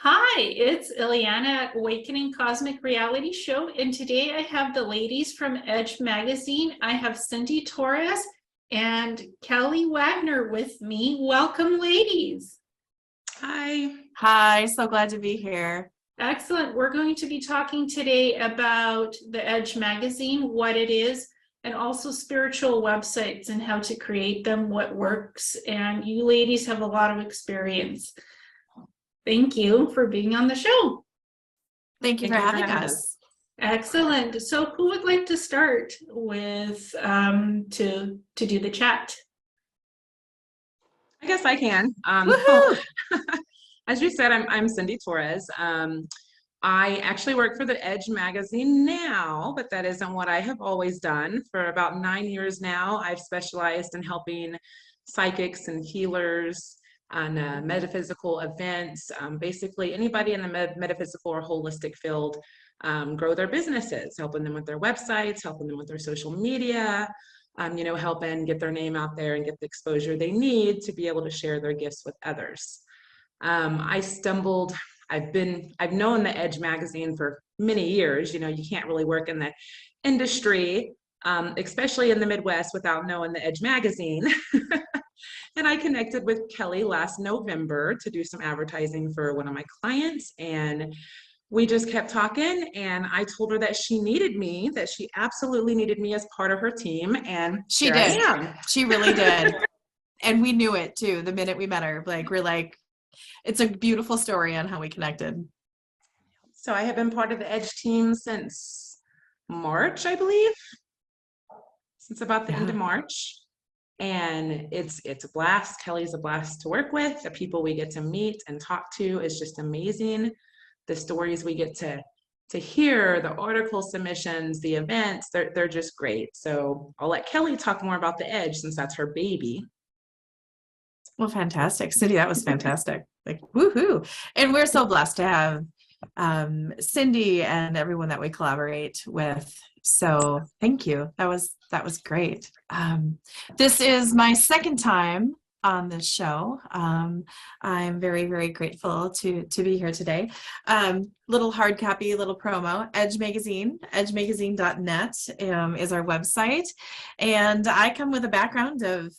Hi, it's Ileana at Awakening Cosmic Reality Show, and today I have the ladies from Edge Magazine. I have Cindy Torres and Kelly Wagner with me. Welcome, ladies. Hi. Hi, so glad to be here. Excellent. We're going to be talking today about the Edge Magazine, what it is, and also spiritual websites and how to create them, what works. And you ladies have a lot of experience. Thank you for being on the show. Thank you for having us. Excellent. So who would like to start with to do the chat? I guess I can. As you said, I'm Cindy Torres. I actually work for the Edge magazine now, but that isn't what I have always done. For about 9 years now, I've specialized in helping psychics and healers on metaphysical events, basically anybody in the metaphysical or holistic field grow their businesses, helping them with their websites, helping them with their social media, helping get their name out there and get the exposure they need to be able to share their gifts with others. I've known the Edge magazine for many years. You can't really work in the industry, especially in the Midwest, without knowing the Edge magazine. And I connected with Kelly last November to do some advertising for one of my clients. And we just kept talking. And I told her that she needed me, that she absolutely needed me as part of her team. And she did. She really did. And we knew it too the minute we met her. It's a beautiful story on how we connected. So I have been part of the Edge team since March, I believe. Since about the end of March. And it's a blast. Kelly's a blast to work with. The people we get to meet and talk to is just amazing. The stories we get to hear, the article submissions, the events, they're just great. So I'll let Kelly talk more about the Edge since that's her baby. Well, fantastic. Cindy, that was fantastic. Woohoo. And we're so blessed to have Cindy and everyone that we collaborate with. So thank you. That was great. This is my second time on this show. I'm very, very grateful to be here today. Little hard copy, little promo. Edge Magazine, edgemagazine.net is our website. And I come with a background of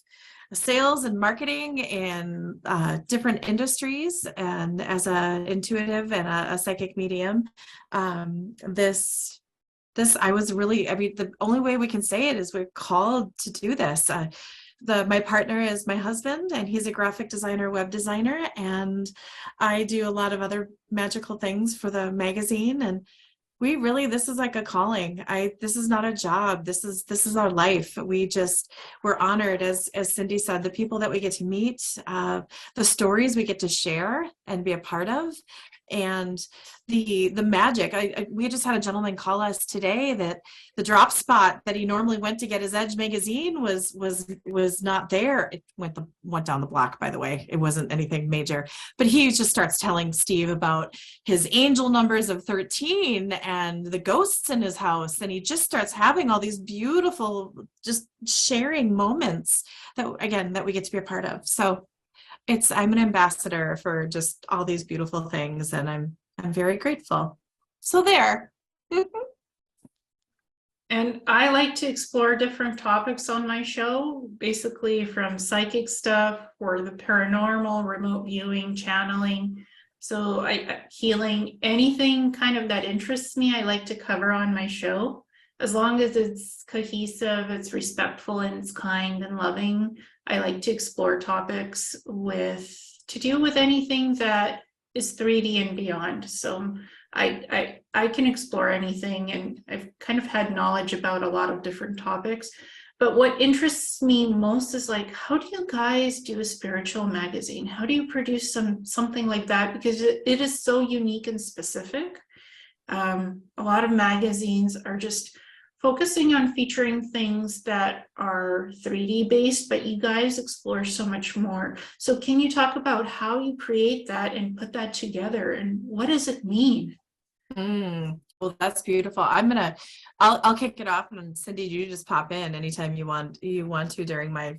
sales and marketing in different industries, and as an intuitive and a psychic medium, I was really, the only way we can say it is we're called to do this. My partner is my husband, and he's a graphic designer, web designer, and I do a lot of other magical things for the magazine. And this is like a calling. This is not a job. This is our life. We're honored, as Cindy said, the people that we get to meet, the stories we get to share and be a part of, and the magic. We just had a gentleman call us today that the drop spot that he normally went to get his Edge magazine was not there. It went down the block, by the way. It wasn't anything major, but he just starts telling Steve about his angel numbers of 13 and the ghosts in his house, and he just starts having all these beautiful, just sharing moments that we get to be a part of. So I'm an ambassador for just all these beautiful things, and I'm very grateful. So there. And I like to explore different topics on my show, basically from psychic stuff or the paranormal, remote viewing, channeling. So healing, anything kind of that interests me, I like to cover on my show. As long as it's cohesive, it's respectful, and it's kind and loving. I like to explore topics to deal with anything that is 3D and beyond. So I can explore anything, and I've kind of had knowledge about a lot of different topics. But what interests me most is how do you guys do a spiritual magazine? How do you produce something like that? Because it is so unique and specific. A lot of magazines are just focusing on featuring things that are 3D based, but you guys explore so much more. So can you talk about how you create that and put that together, and what does it mean? Well, that's beautiful. I'll kick it off, and Cindy, you just pop in anytime you want to during my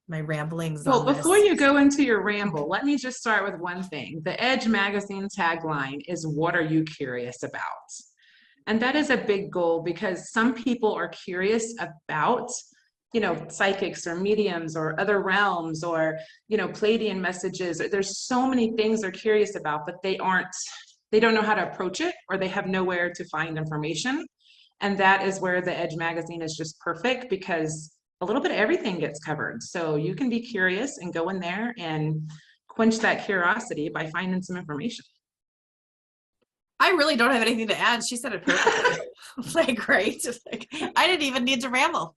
ramblings Well, on this. before you go into your ramble, let me just start with one thing. The Edge magazine tagline is, "What are you curious about?" And that is a big goal, because some people are curious about, psychics or mediums or other realms, or, Pleiadian messages. There's so many things they're curious about, but they don't know how to approach it, or they have nowhere to find information. And that is where the Edge magazine is just perfect, because a little bit of everything gets covered. So you can be curious and go in there and quench that curiosity by finding some information. I really don't have anything to add. She said it perfectly. Like, great. Like, I didn't even need to ramble.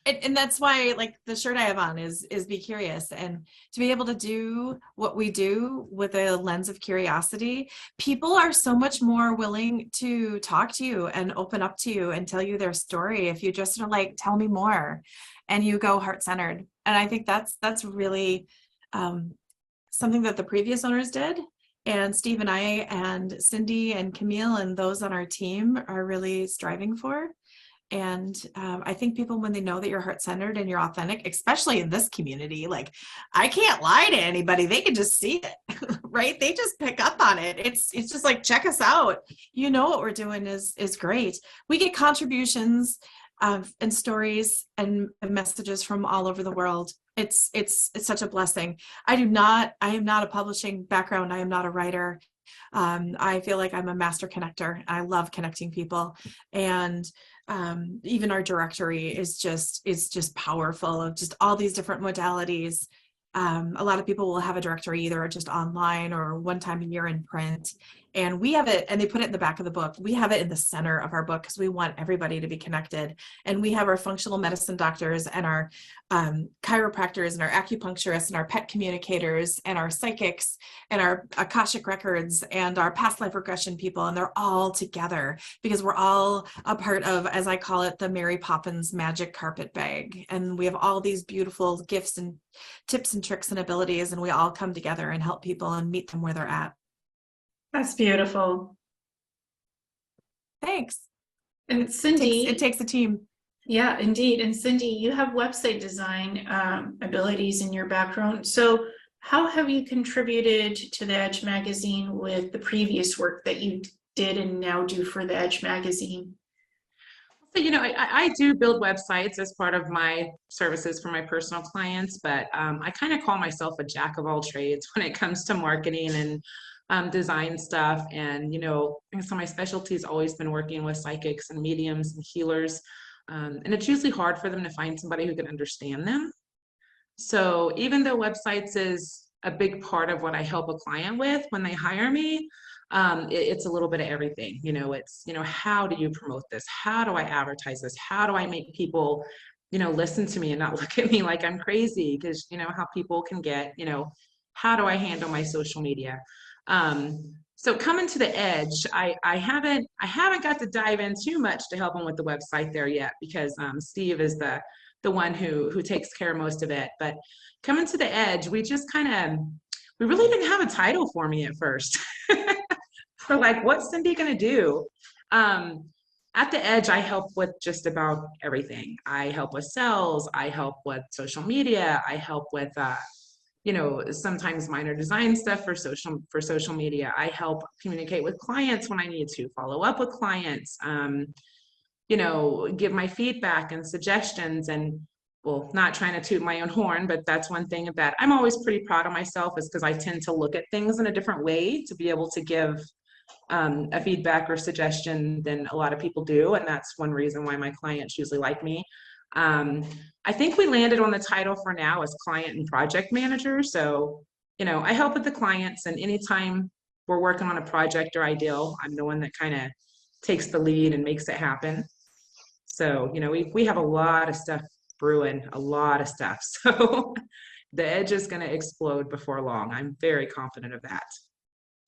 And that's why, like, the shirt I have on is be curious, and to be able to do what we do with a lens of curiosity. People are so much more willing to talk to you and open up to you and tell you their story if you just are like, tell me more, and you go heart-centered. And I think that's really something that the previous owners did. And Steve and I and Cindy and Camille and those on our team are really striving for. And I think people, when they know that you're heart-centered and you're authentic, especially in this community, like, I can't lie to anybody. They can just see it, right? They just pick up on it. It's just like, check us out. You know, what we're doing is great. We get contributions and stories and messages from all over the world. It's such a blessing. I am not a publishing background. I am not a writer. I feel like I'm a master connector. I love connecting people. And even our directory is just powerful, of just all these different modalities. A lot of people will have a directory either just online or one time a year in print. And we have it, and they put it in the back of the book. We have it in the center of our book because we want everybody to be connected. And we have our functional medicine doctors and our chiropractors and our acupuncturists and our pet communicators and our psychics and our Akashic records and our past life regression people. And they're all together because we're all a part of, as I call it, the Mary Poppins magic carpet bag. And we have all these beautiful gifts and tips and tricks and abilities, and we all come together and help people and meet them where they're at. That's beautiful. Thanks. And Cindy, it takes a team. Yeah, indeed. And Cindy, you have website design abilities in your background. So how have you contributed to the Edge magazine with the previous work that you did and now do for the Edge magazine? So, I do build websites as part of my services for my personal clients, but I kind of call myself a jack of all trades when it comes to marketing and design stuff. And, so my specialty has always been working with psychics and mediums and healers. And it's usually hard for them to find somebody who can understand them. So even though websites is a big part of what I help a client with when they hire me, it's a little bit of everything. It's, how do you promote this? How do I advertise this? How do I make people, listen to me and not look at me like I'm crazy? Because, how people can get, how do I handle my social media? So coming to the Edge, I haven't got to dive in too much to help them with the website there yet, because Steve is the one who takes care of most of it. But coming to the Edge, we really didn't have a title for me at first. For like, what's Cindy gonna do? At the Edge, I help with just about everything. I help with sales, I help with social media, I help with sometimes minor design stuff for social media. I help communicate with clients when I need to, follow up with clients, give my feedback and suggestions. And, well, not trying to toot my own horn, but that's one thing that I'm always pretty proud of myself, is because I tend to look at things in a different way to be able to give a feedback or suggestion than a lot of people do. And that's one reason why my clients usually like me. I think we landed on the title for now as client and project manager. So, I help with the clients, and anytime we're working on a project or ideal, I'm the one that kind of takes the lead and makes it happen. So, we have a lot of stuff brewing, a lot of stuff. So the Edge is going to explode before long. I'm very confident of that.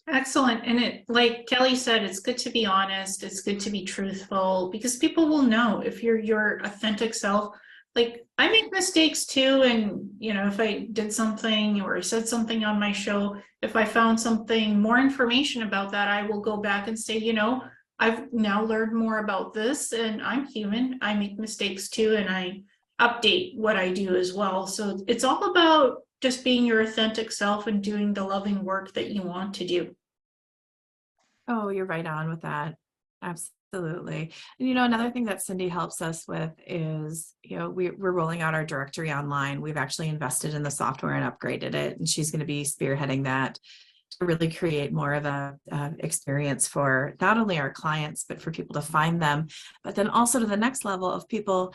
Excellent. And it, like Kelly said, it's good to be honest. It's good to be truthful, because people will know if you're your authentic self like I make mistakes too, and you know, if I did something or I said something on my show, if I found something more information about that, I will go back and say, you know, I've now learned more about this, and I'm human, I make mistakes too, and I update what I do as well. So it's all about just being your authentic self and doing the loving work that you want to do. Oh, you're right on with that. Absolutely. And another thing that Cindy helps us with is, we're rolling out our directory online. We've actually invested in the software and upgraded it, and she's going to be spearheading that to really create more of a experience for not only our clients, but for people to find them, but then also to the next level of people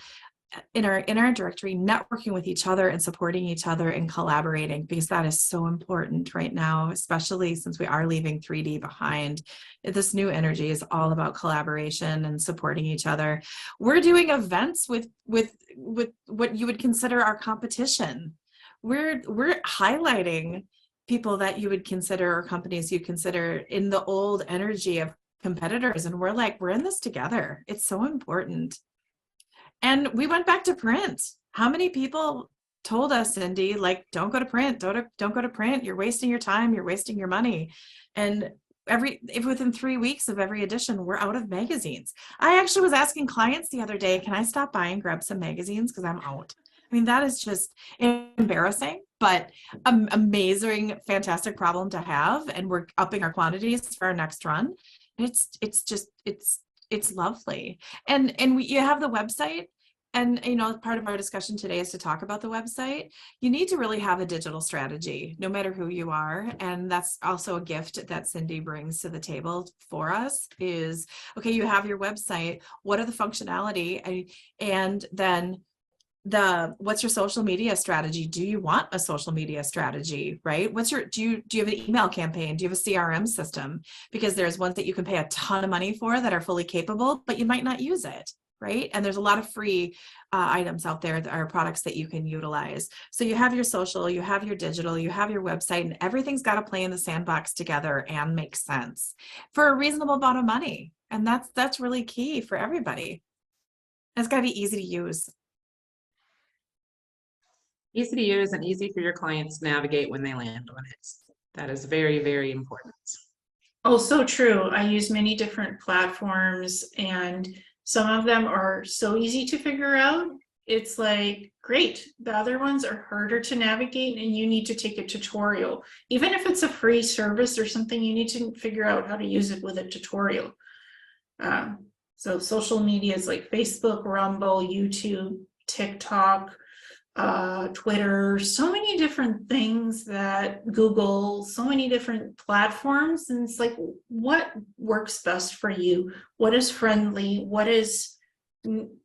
in our directory networking with each other and supporting each other and collaborating, because that is so important right now, especially since we are leaving 3D behind. This new energy is all about collaboration and supporting each other. We're doing events with what you would consider our competition. We're highlighting people that you would consider, or companies you consider, in the old energy of competitors, and we're in this together. It's so important. And we went back to print. How many people told us, Cindy, like, don't go to print, don't go to print. You're wasting your time, you're wasting your money. And if within 3 weeks of every edition, we're out of magazines. I actually was asking clients the other day, can I stop by and grab some magazines? Because I'm out. I mean, that is just embarrassing, but amazing, fantastic problem to have. And we're upping our quantities for our next run. It's lovely. And you have the website, and part of our discussion today is to talk about the website. You need to really have a digital strategy, no matter who you are. And that's also a gift that Cindy brings to the table for us is, okay, you have your website. What are the functionality? And then what's your social media strategy? Do you want a social media strategy, right? Do you have an email campaign? Do you have a CRM system? Because there's ones that you can pay a ton of money for that are fully capable, but you might not use it, right? And there's a lot of free items out there that are products that you can utilize. So you have your social, you have your digital, you have your website, and everything's got to play in the sandbox together and make sense for a reasonable amount of money. And that's really key for everybody. And it's got to be easy to use. Easy to use and easy for your clients to navigate when they land on it. That is very, very important. Oh, so true. I use many different platforms, and some of them are so easy to figure out. It's like, great. The other ones are harder to navigate, and you need to take a tutorial. Even if it's a free service or something, you need to figure out how to use it with a tutorial. So social media is like Facebook, Rumble, YouTube, TikTok, Twitter, so many different things, that Google, so many different platforms. And it's like, what works best for you? What is friendly? What is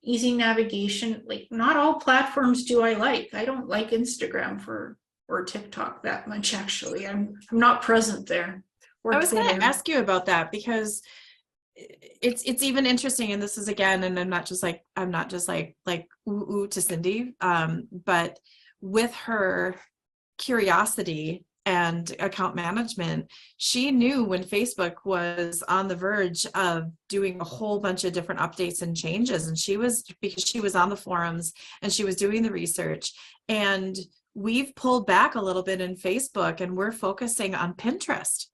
easy navigation? Like, not all platforms do I like. I don't like Instagram or TikTok that much, actually. I'm not present there. I was going to ask you about that, because it's even interesting, and this is, again, and I'm not just like ooh to Cindy, but with her curiosity and account management, she knew when Facebook was on the verge of doing a whole bunch of different updates and changes, and because she was on the forums and she was doing the research, and we've pulled back a little bit in Facebook, and we're focusing on Pinterest.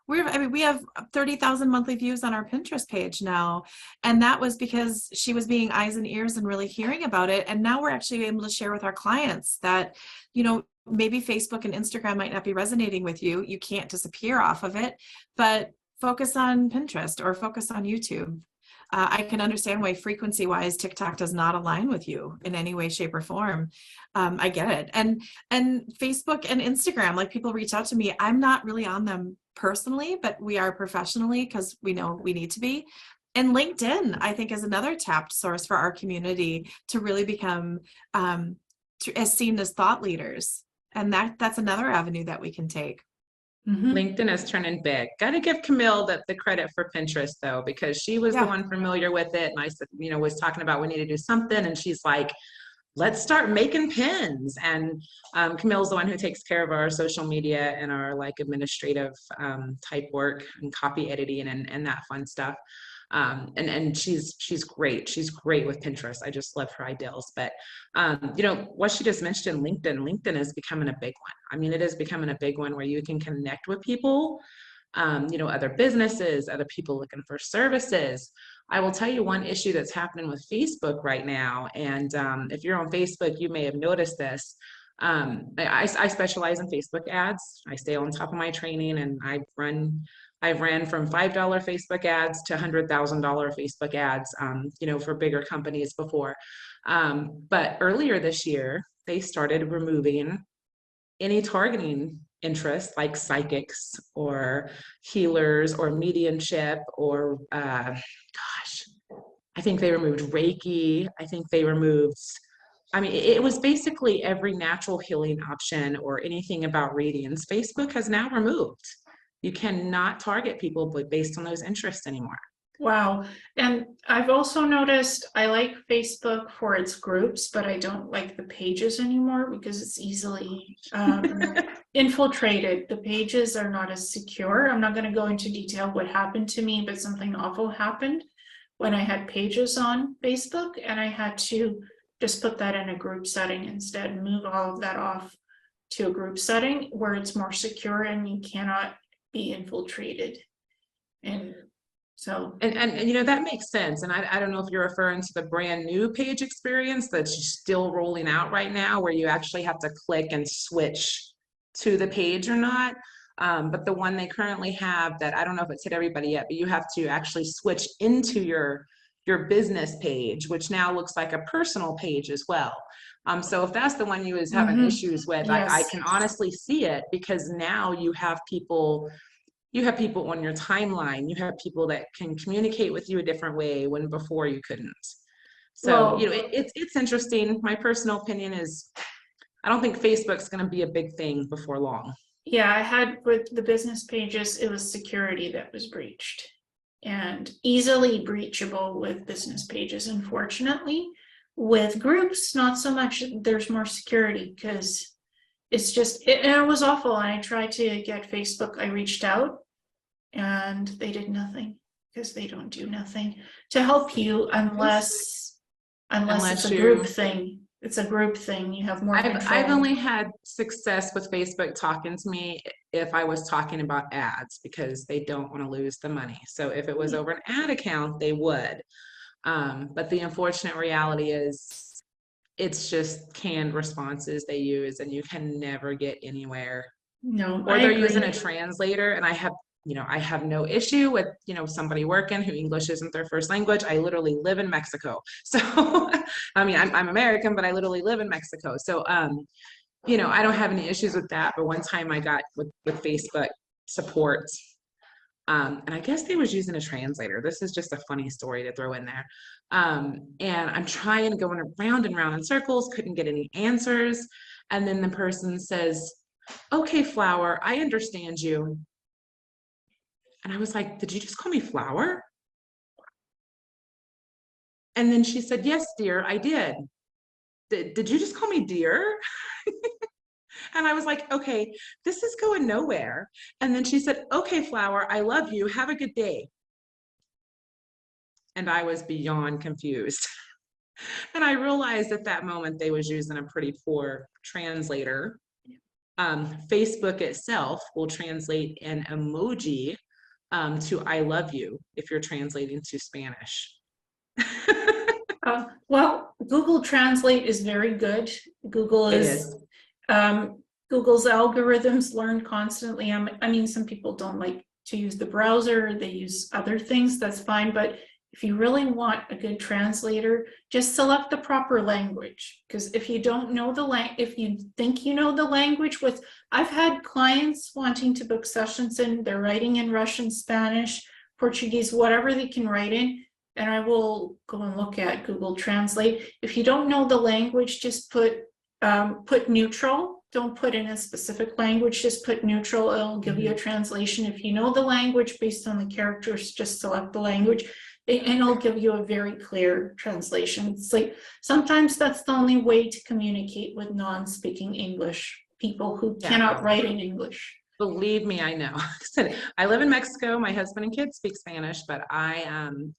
We have 30,000 monthly views on our Pinterest page now. And that was because she was being eyes and ears and really hearing about it. And now we're actually able to share with our clients that, maybe Facebook and Instagram might not be resonating with you. You can't disappear off of it, but focus on Pinterest or focus on YouTube. I can understand why frequency-wise TikTok does not align with you in any way, shape, or form. I get it. And Facebook and Instagram, like, people reach out to me. I'm not really on them personally, but we are professionally, because we know we need to be. And LinkedIn, I think, is another tapped source for our community to really become as seen as thought leaders. And that's another avenue that we can take. Mm-hmm. LinkedIn is turning big. Got to give Camille the credit for Pinterest, though, because she was the one familiar with it. And I said, was talking about we need to do something. And she's like, let's start making pins. And Camille's the one who takes care of our social media and our administrative type work and copy editing and that fun stuff. And she's great. She's great with Pinterest. I just love her ideals. But you know, what she just mentioned, LinkedIn is becoming a big one. I mean, it is becoming a big one where you can connect with people, you know, other businesses, other people looking for services. I will tell you one issue that's happening with Facebook right now. And if you're on Facebook, you may have noticed this. I specialize in Facebook ads. I stay on top of my training, and I've ran from $5 Facebook ads to $100,000 Facebook ads, you know, for bigger companies before. But earlier this year, they started removing any targeting interest like psychics or healers or mediumship or, gosh, I think they removed Reiki. I think they removed, I mean, it was basically every natural healing option or anything about readings. Facebook has now removed. You cannot target people based on those interests anymore. Wow. And I've also noticed I like Facebook for its groups, but I don't like the pages anymore because it's easily infiltrated. The pages are not as secure. I'm not going to go into detail what happened to me, but something awful happened when I had pages on Facebook, and I had to just put that in a group setting instead, move all of that off to a group setting where it's more secure and you cannot be infiltrated. And so, and you know, that makes sense. And I don't know if you're referring to the brand new page experience that's still rolling out right now, where you actually have to click and switch to the page or not. But the one they currently have, that I don't know if it's hit everybody yet, but you have to actually switch into your business page, which now looks like a personal page as well. So if that's the one you was having issues with, yes. I can honestly see it, because now you have people on your timeline, you have people that can communicate with you a different way when before you couldn't. So, you know, it's interesting. My personal opinion is I don't think Facebook's going to be a big thing before long. Yeah, I had with the business pages, it was security that was breached, and easily breachable with business pages. Unfortunately, with groups, not so much. There's more security because it's just, it was awful. And I tried to get Facebook, I reached out and they did nothing, because they don't do nothing to help you unless it's a group thing. It's a group thing. You have more control. I've only had success with Facebook talking to me if I was talking about ads, because they don't want to lose the money. So if it was over an ad account, they would. But the unfortunate reality is it's just canned responses they use, and you can never get anywhere. No, or they're using a translator, and I have no issue with, you know, somebody working who English isn't their first language. I literally live in Mexico. So, I mean, I'm American, but I literally live in Mexico. So, you know, I don't have any issues with that. But one time I got with Facebook support, and I guess they was using a translator. This is just a funny story to throw in there. And I'm trying, going around and round in circles, couldn't get any answers. And then the person says, "Okay, Flower, I understand you." And I was like, "Did you just call me Flower?" And then she said, "Yes, dear, I did." Did you just call me dear? And I was like, okay, this is going nowhere. And then she said, "Okay, Flower, I love you. Have a good day." And I was beyond confused. And I realized at that moment they was using a pretty poor translator. Facebook itself will translate an emoji to "I love you" if you're translating to Spanish. Well, Google Translate is very good. Google's algorithms learn constantly. I mean, some people don't like to use the browser, they use other things, that's fine. But if you really want a good translator, just select the proper language. Because if you don't know if you think you know the language, I've had clients wanting to book sessions and they're writing in Russian, Spanish, Portuguese, whatever they can write in. And I will go and look at Google Translate. If you don't know the language, just put neutral. Don't put in a specific language, just put neutral. It'll give you a translation. If you know the language based on the characters, just select the language and it'll give you a very clear translation. It's like, sometimes that's the only way to communicate with non-speaking English people who cannot write in English. Believe me, I know. I live in Mexico. My husband and kids speak Spanish, but I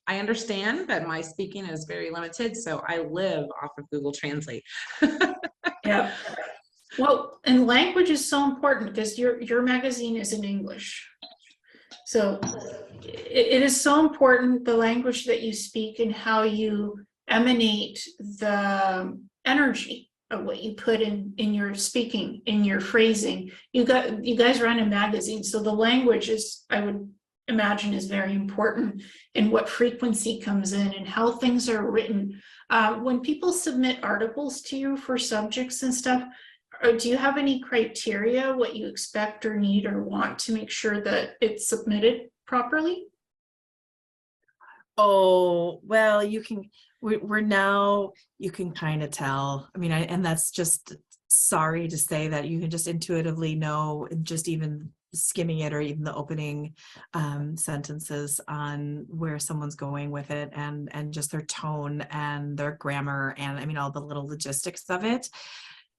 understand, but my speaking is very limited. So I live off of Google Translate. Yeah. Well, and language is so important because your magazine is in English. So it is so important, the language that you speak and how you emanate the energy of what you put in your speaking, in your phrasing. You guys run a magazine, so the language is, I would imagine, is very important in what frequency comes in and how things are written. When people submit articles to you for subjects and stuff, do you have any criteria, what you expect or need or want to make sure that it's submitted properly? Oh, well, we're now, you can kind of tell. I mean, and that's just, sorry to say that you can just intuitively know, just even skimming it or even the opening sentences on where someone's going with it, and just their tone and their grammar, and I mean, all the little logistics of it.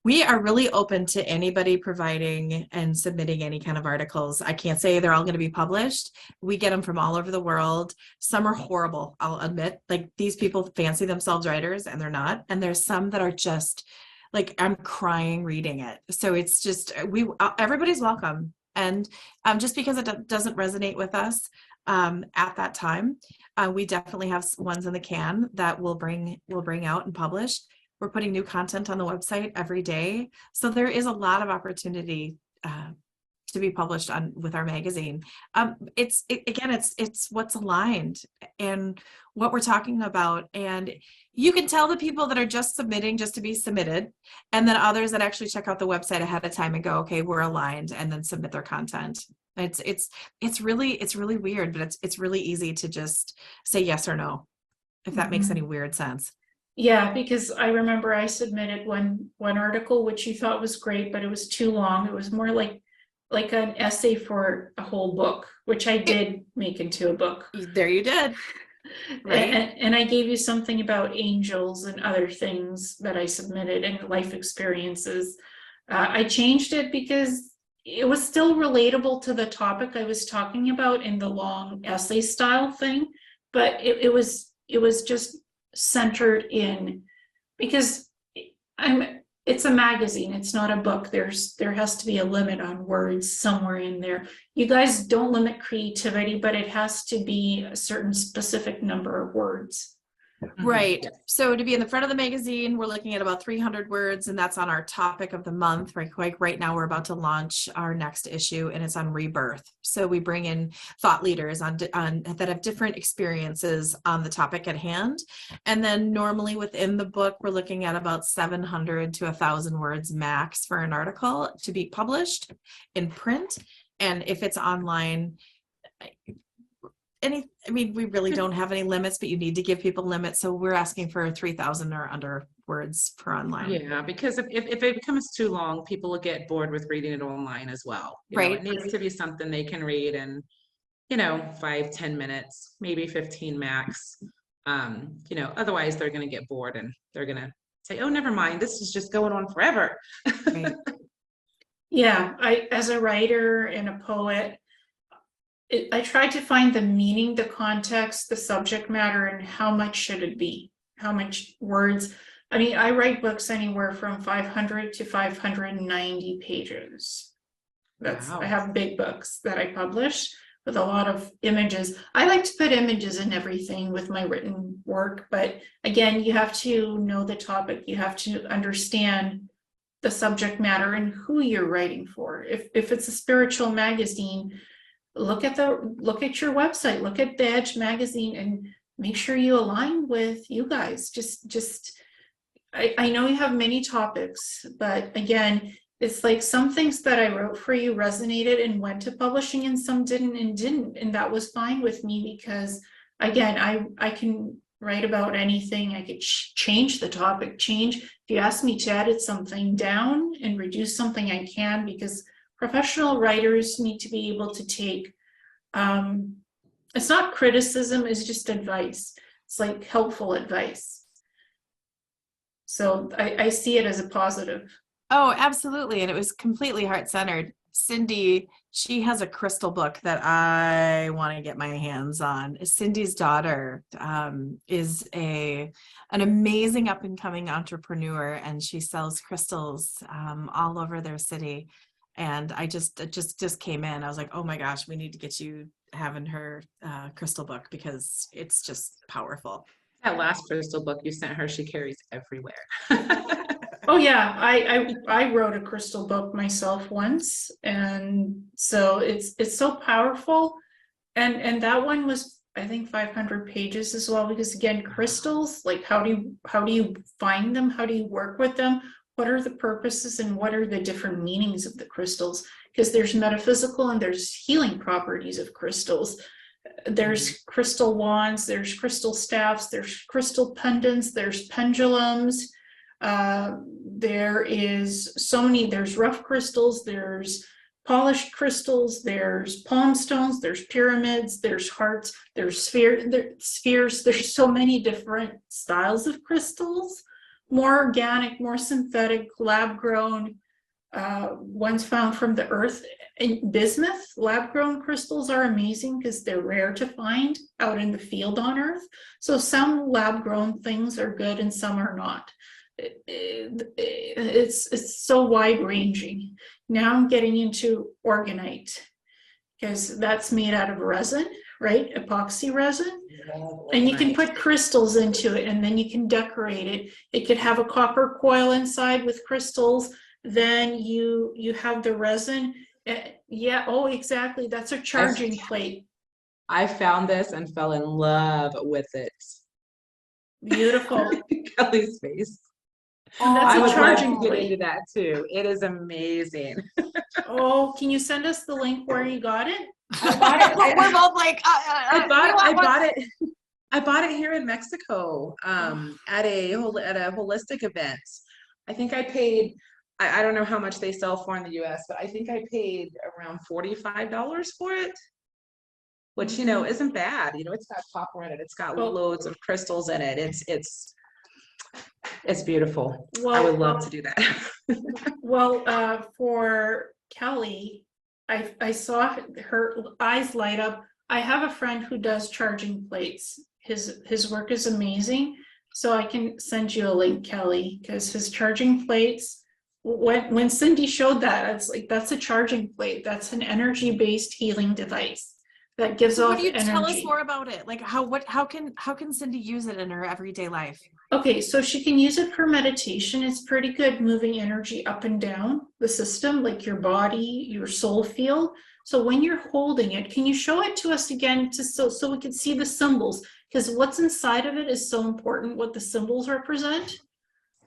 We are really open to anybody providing and submitting any kind of articles. I can't say they're all going to be published. We get them from all over the world. Some are horrible, I'll admit. Like, these people fancy themselves writers and they're not. And there's some that are just like, I'm crying reading it. So it's just, everybody's welcome. And just because it doesn't resonate with us at that time, we definitely have ones in the can that we'll bring out and publish. We're putting new content on the website every day. So there is a lot of opportunity to be published with our magazine. It's what's aligned and what we're talking about. And you can tell the people that are just submitting just to be submitted, and then others that actually check out the website ahead of time and go, okay, we're aligned, and then submit their content. It's really weird, but it's really easy to just say yes or no, if that makes any weird sense. Yeah, because I remember I submitted one article which you thought was great, but it was too long. It was more like an essay for a whole book, which I did make into a book. There you did. Right. And I gave you something about angels and other things that I submitted and life experiences. I changed it because it was still relatable to the topic I was talking about in the long essay style thing, but it was just centered in, because it's a magazine, it's not a book. There has to be a limit on words somewhere in there. You guys don't limit creativity, but it has to be a certain specific number of words. Right. So to be in the front of the magazine, we're looking at about 300 words, and that's on our topic of the month. Right now, we're about to launch our next issue, and it's on rebirth. So we bring in thought leaders that have different experiences on the topic at hand. And then normally within the book, we're looking at about 700 to 1,000 words max for an article to be published in print. And if it's online, we really don't have any limits, but you need to give people limits. So we're asking for 3,000 or under words per online. Yeah, because if it becomes too long, people will get bored with reading it online as well. Right. It needs to be something they can read in, 5-10 minutes, maybe 15 max. Otherwise they're going to get bored and they're going to say, oh, never mind, this is just going on forever. Right. Yeah, as a writer and a poet, I tried to find the meaning, the context, the subject matter, and how much should it be? How much words? I mean, I write books anywhere from 500 to 590 pages. Wow. I have big books that I publish with a lot of images. I like to put images in everything with my written work, but again, you have to know the topic. You have to understand the subject matter and who you're writing for. If it's a spiritual magazine, look at your website, look at the Edge magazine, and make sure you align with you guys. I know you have many topics, but again, it's like some things that I wrote for you resonated and went to publishing, and some didn't, and that was fine with me, because again, I can write about anything. I could change the topic, if you ask me to edit something down and reduce something, I can, because professional writers need to be able to take, it's not criticism, it's just advice. It's like helpful advice. So I see it as a positive. Oh, absolutely. And it was completely heart-centered. Cindy She has a crystal book that I want to get my hands on. Cindy's daughter is an amazing up and coming entrepreneur, and she sells crystals all over their city. And it just came in. I was like, oh my gosh, we need to get you having her crystal book because it's just powerful. That last crystal book you sent her, she carries everywhere. Oh yeah, I wrote a crystal book myself once, and so it's so powerful, and that one was, I think, 500 pages as well, because again, crystals, like how do you find them, how do you work with them, what are the purposes, and what are the different meanings of the crystals, because there's metaphysical and there's healing properties of crystals. There's crystal wands, there's crystal staffs, there's crystal pendants, there's pendulums. There is so many, there's rough crystals, there's polished crystals, there's palm stones, there's pyramids, there's hearts, there's spheres. There's so many different styles of crystals, more organic, more synthetic, lab grown, ones found from the earth. In bismuth, lab grown crystals are amazing because they're rare to find out in the field on earth. So some lab grown things are good and some are not. It's so wide ranging. Now I'm getting into Organite, because that's made out of resin, right? Epoxy resin. And you can put crystals into it, and then you can decorate it. It could have a copper coil inside with crystals. Then you have the resin. Yeah, oh, exactly. That's a charging plate. I found this and fell in love with it. Beautiful. Kelly's face. And that's I a would charging love to get plate. into that too. It is amazing. Oh, can you send us the link where you got it? I bought it. We're both like, I bought it here in Mexico at a holistic event. I think I paid, I don't know how much they sell for in the US, but I think I paid around $45 for it, which, you know, isn't bad. You know, it's got copper in it. It's got loads of crystals in it. It's beautiful. Well, I would love to do that. Well, for Kelly, I saw her eyes light up. I have a friend who does charging plates. His work is amazing. So I can send you a link, Kelly, because his charging plates, when Cindy showed that, it's like, that's a charging plate. That's an energy-based healing device that gives off energy. What do you tell us more about it? Like how can Cindy use it in her everyday life? Okay, so she can use it for meditation. It's pretty good moving energy up and down the system, like your body, your soul field. So when you're holding it, can you show it to us again, so we can see the symbols? Because what's inside of it is so important, what the symbols represent.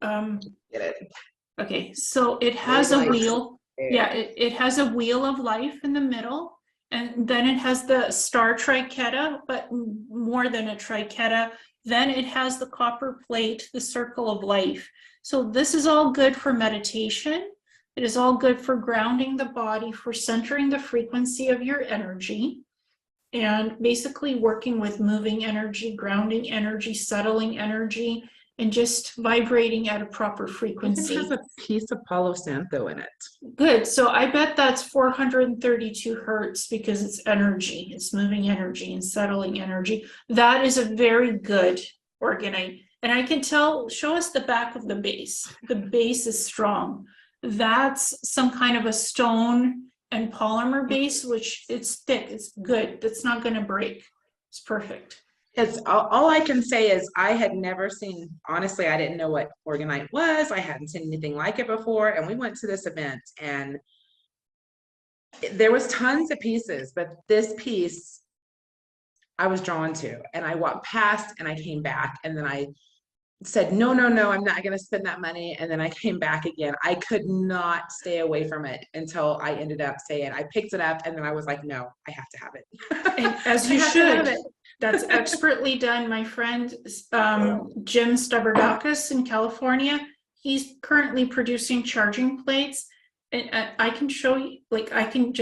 Get it. Okay, so it has a wheel. Yeah, it has a wheel of life in the middle. And then it has the star triqueta, but more than a triqueta. Then it has the copper plate, the circle of life. So this is all good for meditation. It is all good for grounding the body, for centering the frequency of your energy, and basically working with moving energy, grounding energy, settling energy, and just vibrating at a proper frequency. It has a piece of Palo Santo in it. Good. So I bet that's 432 hertz because it's energy. It's moving energy and settling energy. That is a very good Organite. And I can tell, show us the back of the base. The base is strong. That's some kind of a stone and polymer base, which it's thick. It's good. That's not going to break. It's perfect. It's all I can say is I had never seen, honestly, I didn't know what Organite was. I hadn't seen anything like it before. And we went to this event and there was tons of pieces, but this piece I was drawn to, and I walked past and I came back, and then I said, no, I'm not going to spend that money. And then I came back again. I could not stay away from it until I ended up saying, I picked it up, and then I was like, no, I have to have it. And as you should. That's expertly done. My friend, Jim Stubardakis in California, he's currently producing charging plates. And I can show you, like, I can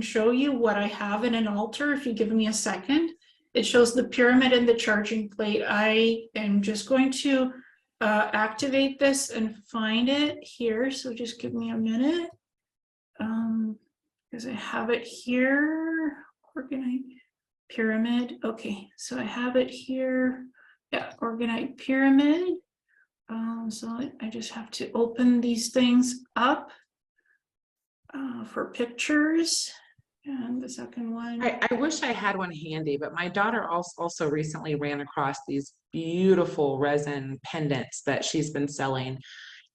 show you what I have in an altar if you give me a second. It shows the pyramid and the charging plate. I am just going to activate this and find it here. So just give me a minute. because I have it here. Organite pyramid. Okay, so I have it here. Yeah, Organite pyramid. So I just have to open these things up for pictures. And the second one. I wish I had one handy, but my daughter also recently ran across these beautiful resin pendants that she's been selling.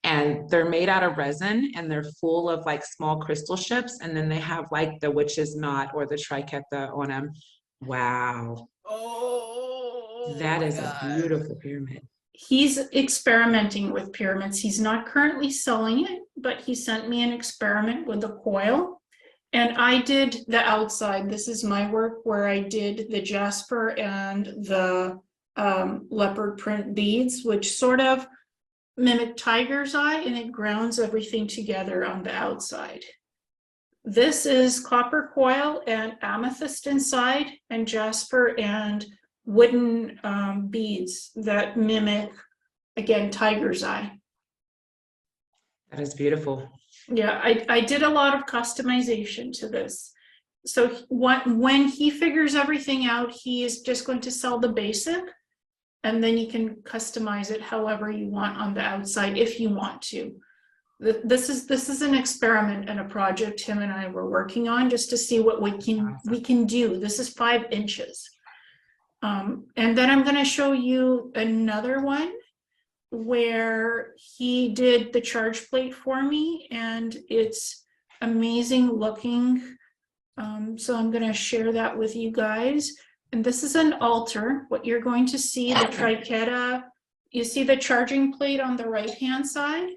And they're made out of resin and they're full of like small crystal ships. And then they have like the witch's knot or the triquetra on them. Wow. Oh, That my is a God. beautiful pyramid. He's experimenting with pyramids. He's not currently selling it, but he sent me an experiment with the coil. And I did the outside. This is my work where I did the jasper and the leopard print beads, which sort of mimic tiger's eye, and it grounds everything together on the outside. This is copper coil and amethyst inside, and jasper and wooden beads that mimic, again, tiger's eye. That is beautiful. Yeah, I did a lot of customization to this. So when he figures everything out, he is just going to sell the basic, and then you can customize it however you want on the outside if you want to. This is an experiment and a project him and I were working on just to see what we can do. This is 5 inches. And then I'm going to show you another one where he did the charge plate for me, and it's amazing looking. So I'm going to share that with you guys. And this is an altar. What you're going to see, the triquetra, you see the charging plate on the right hand side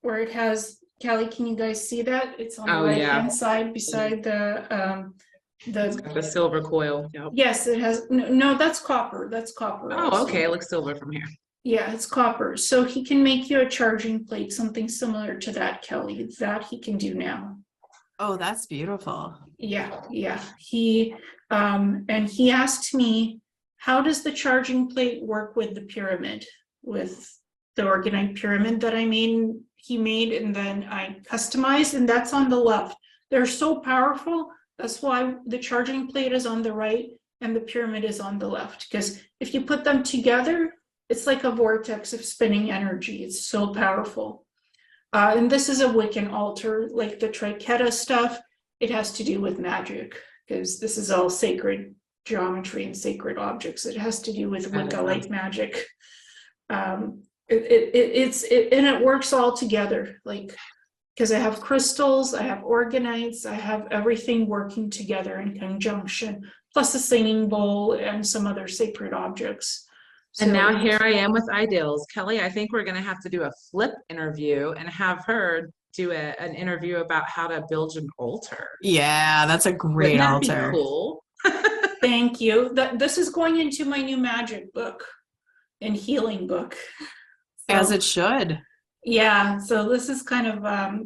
where it has, Callie, can you guys see that? It's on the right hand side beside the silver coil. Yep. Yes, it has. No, that's copper. That's copper. Oh, also. okay. It looks silver from here. Yeah, it's copper. So he can make you a charging plate, something similar to that, Kelly. That he can do now. Oh, that's beautiful. Yeah. He and he asked me, how does the charging plate work with the pyramid, with the Organite pyramid that he made, and then I customized, and that's on the left. They're so powerful. That's why the charging plate is on the right and the pyramid is on the left. Because if you put them together, it's like a vortex of spinning energy. It's so powerful. And this is a Wiccan altar, like the triquetra stuff. It has to do with magic, because this is all sacred geometry and sacred objects. It has to do with Wicca like magic. And it works all together, like, because I have crystals, I have organites, I have everything working together in conjunction, plus a singing bowl and some other sacred objects. And now here I am with ideals. Kelly, I think we're going to have to do a flip interview and have her do an interview about how to build an altar. Yeah, that's a great altar. Wouldn't that be cool? Thank you. This is going into my new magic book and healing book. As it should. Yeah, so this is kind of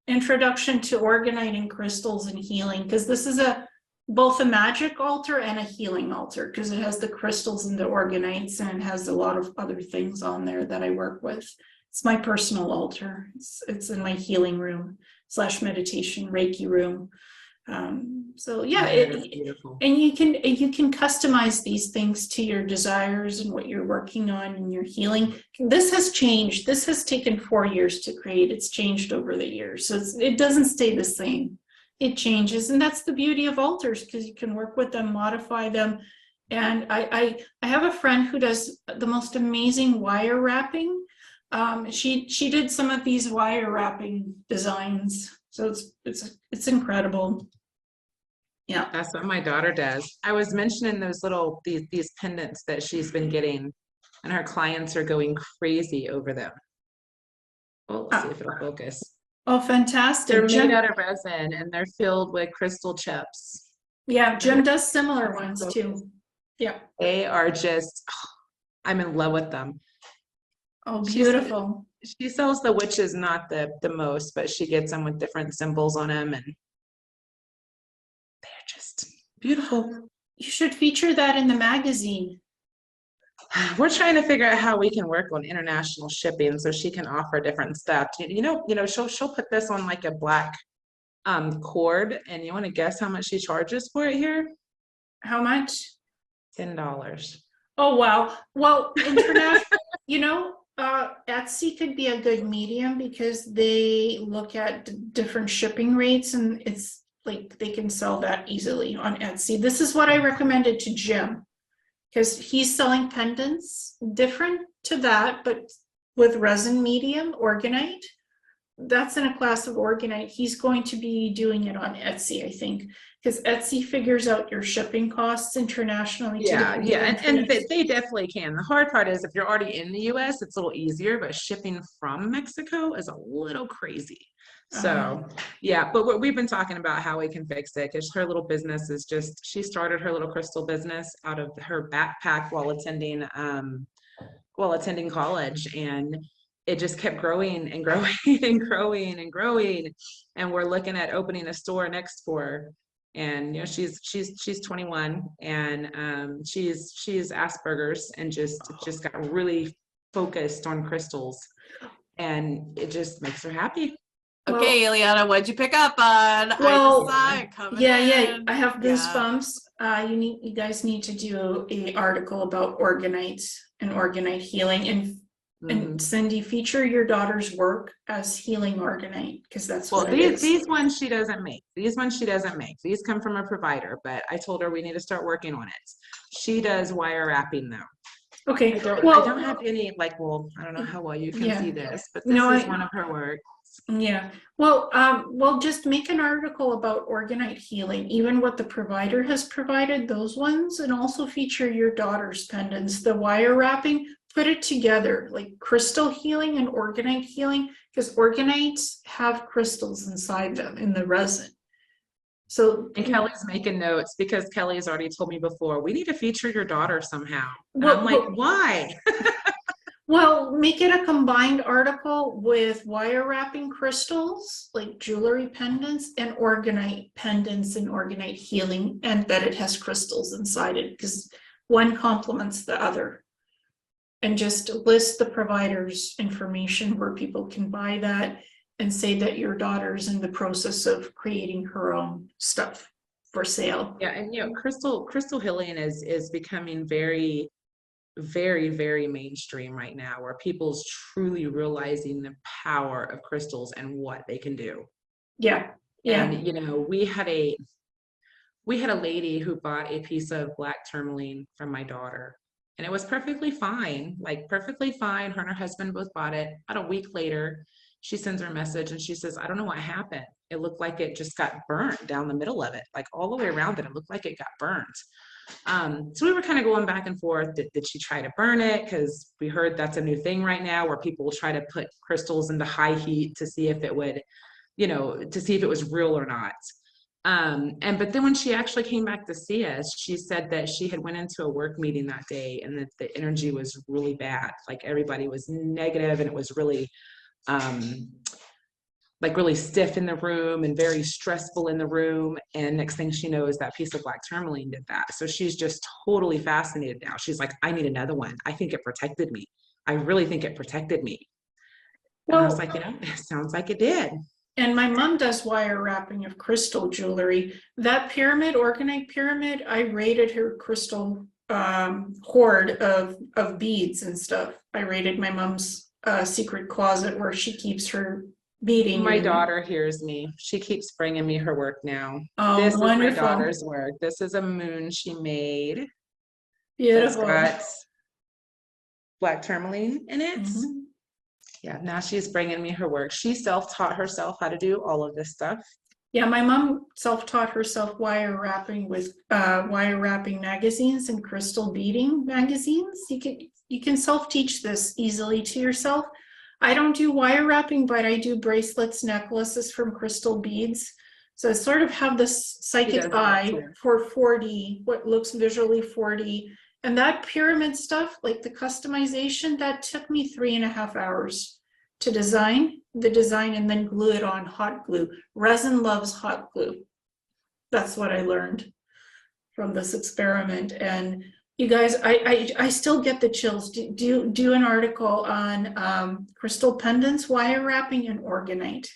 introduction to organiting crystals and healing, because this is both a magic altar and a healing altar, because it has the crystals and the organites, and it has a lot of other things on there that I work with. It's my personal altar. It's in my healing room / meditation Reiki room. So yeah, and you can customize these things to your desires and what you're working on and your healing. This has changed. This has taken 4 years to create. It's changed over the years, so it doesn't stay the same. It changes, and that's the beauty of altars, because you can work with them, modify them. And I have a friend who does the most amazing wire wrapping. She did some of these wire wrapping designs, so it's incredible. Yeah, that's what my daughter does. I was mentioning these pendants that she's been getting, and her clients are going crazy over them. Well, let's see if it'll focus. Oh, fantastic. They're made out of resin and they're filled with crystal chips. Yeah, Jim does similar ones too. Yeah. They are just, I'm in love with them. Oh, beautiful. She sells the witches not the most, but she gets them with different symbols on them, and they're just beautiful. You should feature that in the magazine. We're trying to figure out how we can work on international shipping so she can offer different stuff. You know, she'll put this on like a black cord, and you want to guess how much she charges for it here? How much? $10. Oh, wow. Well, international, Etsy could be a good medium because they look at different shipping rates, and it's like they can sell that easily on Etsy. This is what I recommended to Jim because he's selling pendants different to that, but with resin medium, Organite. That's in a class of Organite. He's going to be doing it on Etsy, I think, because Etsy figures out your shipping costs internationally. Yeah, and they definitely can. The hard part is if you're already in the US, it's a little easier, but shipping from Mexico is a little crazy. So yeah, but we've been talking about how we can fix it, because her little business is just, she started her little crystal business out of her backpack while attending college, and it just kept growing and growing and growing and growing. And we're looking at opening a store next for her. And she's 21, and she's Asperger's, and just got really focused on crystals, and it just makes her happy. Okay, Ileana, what'd you pick up on? Well, I just saw it coming yeah, in. I have goosebumps. You guys need to do an article about Organite and Organite healing, and Cindy, feature your daughter's work as healing Organite, because that's what it is. These ones she doesn't make. These come from a provider, but I told her we need to start working on it. She does wire wrapping though. Okay. I don't have any, I don't know how well you can see this, but this is one of her works. Yeah. Well, just make an article about Organite healing, even what the provider has provided, those ones, and also feature your daughter's pendants, the wire wrapping. Put it together, like crystal healing and Organite healing, because Organites have crystals inside them in the resin. So, and Kelly's making notes because Kelly's already told me before, we need to feature your daughter somehow. And I'm like, why? Well, make it a combined article with wire wrapping crystals, like jewelry pendants, and Organite pendants and Organite healing, and that it has crystals inside it, because one complements the other. And just list the provider's information where people can buy that, and say that your daughter's in the process of creating her own stuff for sale. Yeah, and crystal healing is becoming very, very, very mainstream right now, where people's truly realizing the power of crystals and what they can do. Yeah. And we had a lady who bought a piece of black tourmaline from my daughter. And it was perfectly fine, perfectly fine. Her and her husband both bought it. About a week later, she sends her a message and she says, I don't know what happened. It looked like it just got burnt down the middle of it, like all the way around it. It looked like it got burnt. So we were kind of going back and forth. Did she try to burn it? Because we heard that's a new thing right now, where people will try to put crystals into high heat to see if it would, to see if it was real or not. But then when she actually came back to see us, she said that she had went into a work meeting that day, and that the energy was really bad. Like everybody was negative, and it was really, really stiff in the room and very stressful in the room. And next thing she knows, that piece of black tourmaline did that. So she's just totally fascinated now. She's like, I need another one. I think it protected me. I really think it protected me. And I was like, it sounds like it did. And my mom does wire wrapping of crystal jewelry. That pyramid, Organite pyramid, I rated her crystal hoard of beads and stuff. I rated my mom's secret closet where she keeps her beading. My daughter hears me. She keeps bringing me her work now. Oh, this wonderful. is my daughter's work. This is a moon she made. Beautiful. It's got black tourmaline in it. Mm-hmm. Yeah, now she's bringing me her work. She self-taught herself how to do all of this stuff. Yeah, my mom self-taught herself wire wrapping with wire wrapping magazines and crystal beading magazines. You can self-teach this easily to yourself. I don't do wire wrapping, but I do bracelets, necklaces from crystal beads. So I sort of have this psychic eye for 4D, what looks visually 4D. And that pyramid stuff, like the customization, that took me 3.5 hours to design and then glue it on hot glue. Resin loves hot glue. That's what I learned from this experiment. And you guys, I still get the chills. Do an article on crystal pendants, wire wrapping, and Organite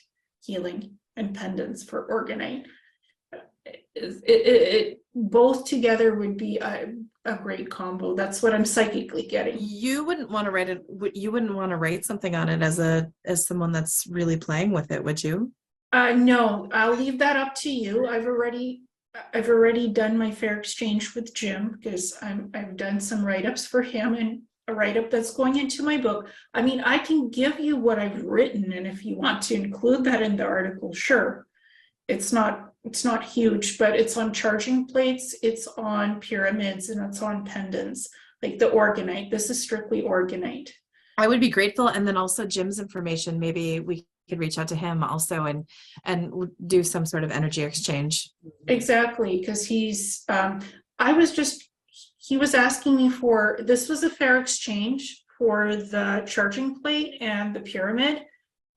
healing. and pendants for Organite. It both together would be a great combo. That's what I'm psychically getting. You wouldn't want to write it. You wouldn't want to write something on it as someone that's really playing with it, would you? No, I'll leave that up to you. I've already done my fair exchange with Jim, because I've done some write-ups for him and a write-up that's going into my book. I mean, I can give you what I've written, and if you want to include that in the article, sure. It's not huge, but it's on charging plates, it's on pyramids, and it's on pendants, like the Organite. This is strictly Organite. I would be grateful. And then also Jim's information, maybe we could reach out to him also and do some sort of energy exchange. Exactly, because he was asking me for, this was a fair exchange for the charging plate and the pyramid,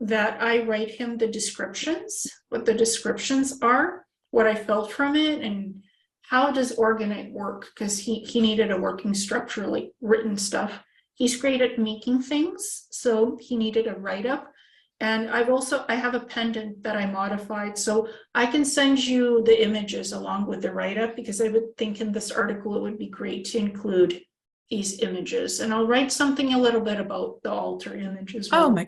that I write him the descriptions, what the descriptions are, what I felt from it, and how does Organite work, because he needed a working structure, like written stuff. He's great at making things, so he needed a write-up. And I have a pendant that I modified, so I can send you the images along with the write-up, because I would think in this article it would be great to include these images. And I'll write something a little bit about the altar image as well. Oh my,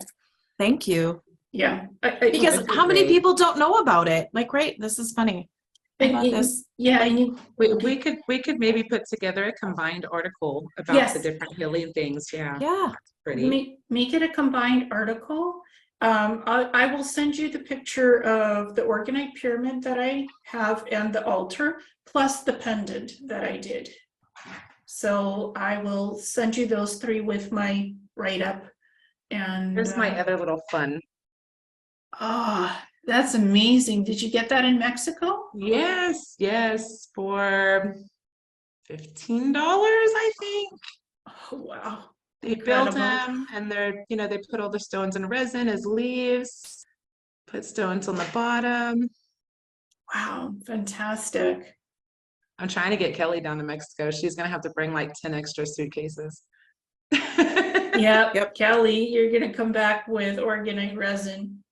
thank you. Yeah. Because how many people don't know about it? Like, right, this is funny. This. Yeah, and we could maybe put together a combined article about Yes. the different healing things. Yeah. Yeah. Pretty. make it a combined article. I will send you the picture of the Organite pyramid that I have and the altar, plus the pendant that I did. So I will send you those three with my write-up. And Here's my other little fun. That's amazing. Did you get that in Mexico? Yes, for $15, I think. Oh, wow. They built Incredible. them, and they put all the stones in resin as leaves, put stones on the bottom. Wow, fantastic. I'm trying to get Kelly down to Mexico. She's gonna have to bring like 10 extra suitcases. Yep. Kelly, you're gonna come back with Organite resin.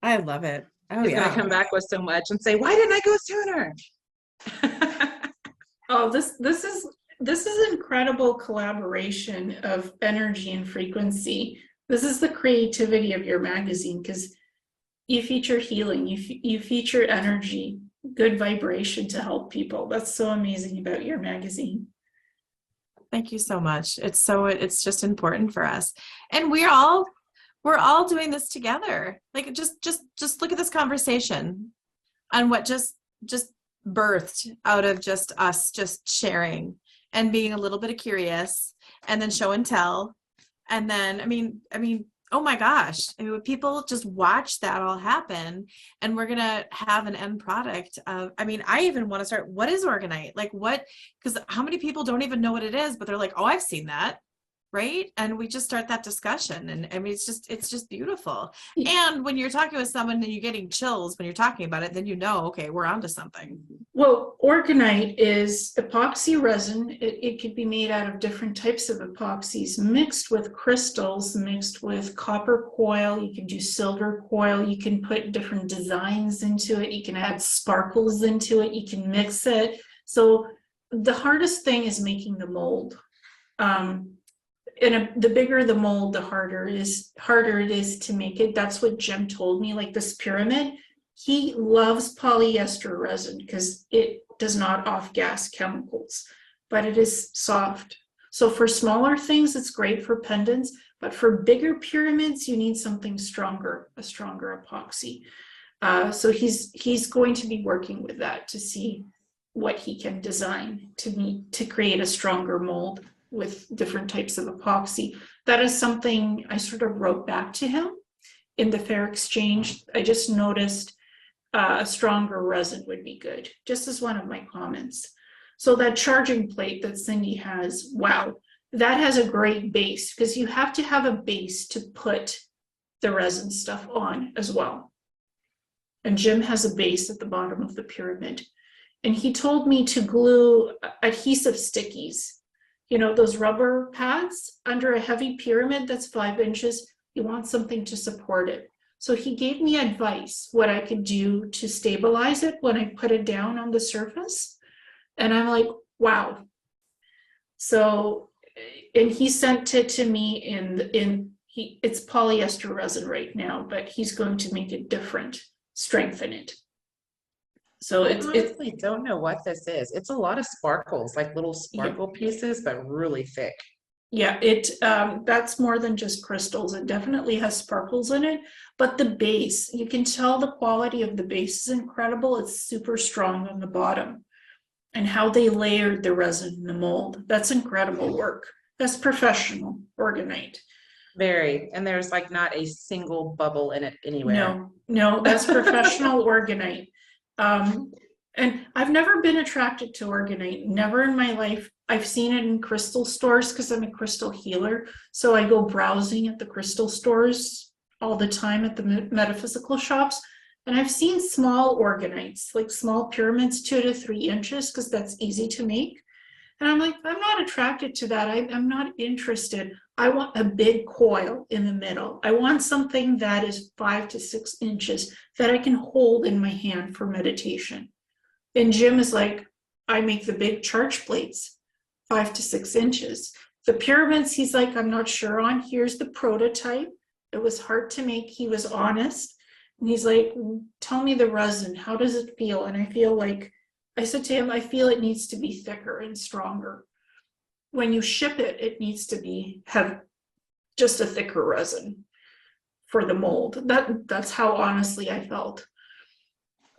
I love it. Oh, She's gonna come back with so much and say, "Why didn't I go sooner?" Oh, this is incredible collaboration of energy and frequency. This is the creativity of your magazine, because you feature healing, you feature energy, good vibration to help people. That's so amazing about your magazine. Thank you so much. It's just important for us. And we're all doing this together. Like just look at this conversation and what just birthed out of just us just sharing and being a little bit curious, and then show and tell. And then, I mean, oh my gosh, people just watch that all happen, and we're going to have an end product of, I even want to start, what is Organite? Like what, because how many people don't even know what it is, but they're like, oh, I've seen that. Right. And we just start that discussion. And it's just beautiful. And when you're talking with someone and you're getting chills when you're talking about it, then okay, we're onto something. Well, Organite is epoxy resin. It could be made out of different types of epoxies, mixed with crystals, mixed with copper coil. You can do silver coil. You can put different designs into it. You can add sparkles into it. You can mix it. So the hardest thing is making the mold. The bigger the mold, the harder it is to make it. That's what Jim told me. Like this pyramid, he loves polyester resin because it does not off-gas chemicals, but it is soft. So for smaller things, it's great for pendants, but for bigger pyramids, you need something stronger, a stronger epoxy. So he's going to be working with that to see what he can design to create a stronger mold with different types of epoxy. That is something I sort of wrote back to him in the fair exchange. I just noticed a stronger resin would be good, just as one of my comments. So that charging plate that Cindy has, wow, that has a great base, because you have to have a base to put the resin stuff on as well. And Jim has a base at the bottom of the pyramid. And he told me to glue adhesive stickies. You know, those rubber pads under a heavy pyramid that's 5 inches, you want something to support it. So he gave me advice, what I could do to stabilize it when I put it down on the surface. And I'm like, wow. So, and he sent it to me it's polyester resin right now, but he's going to make it different, strengthen it. So I honestly don't know what this is. It's a lot of sparkles, like little sparkle pieces, but really thick. Yeah, that's more than just crystals. It definitely has sparkles in it, but the base, you can tell the quality of the base is incredible. It's super strong on the bottom. And how they layered the resin in the mold. That's incredible work. That's professional Organite. Very. And there's like not a single bubble in it anywhere. No, that's professional Organite. And I've never been attracted to Organite, never in my life. I've seen it in crystal stores because I'm a crystal healer. So I go browsing at the crystal stores all the time at the metaphysical shops. And I've seen small Organites, like small pyramids, 2 to 3 inches, because that's easy to make. And I'm like, I'm not attracted to that. I'm not interested. I want a big coil in the middle. I want something that is 5 to 6 inches that I can hold in my hand for meditation. And Jim is like, I make the big charge plates, 5 to 6 inches. The pyramids, he's like, I'm not sure on. Here's the prototype. It was hard to make. He was honest. And he's like, tell me the resin, how does it feel? And I said to him, I feel it needs to be thicker and stronger. When you ship it, it needs to have just a thicker resin for the mold. That's how honestly I felt.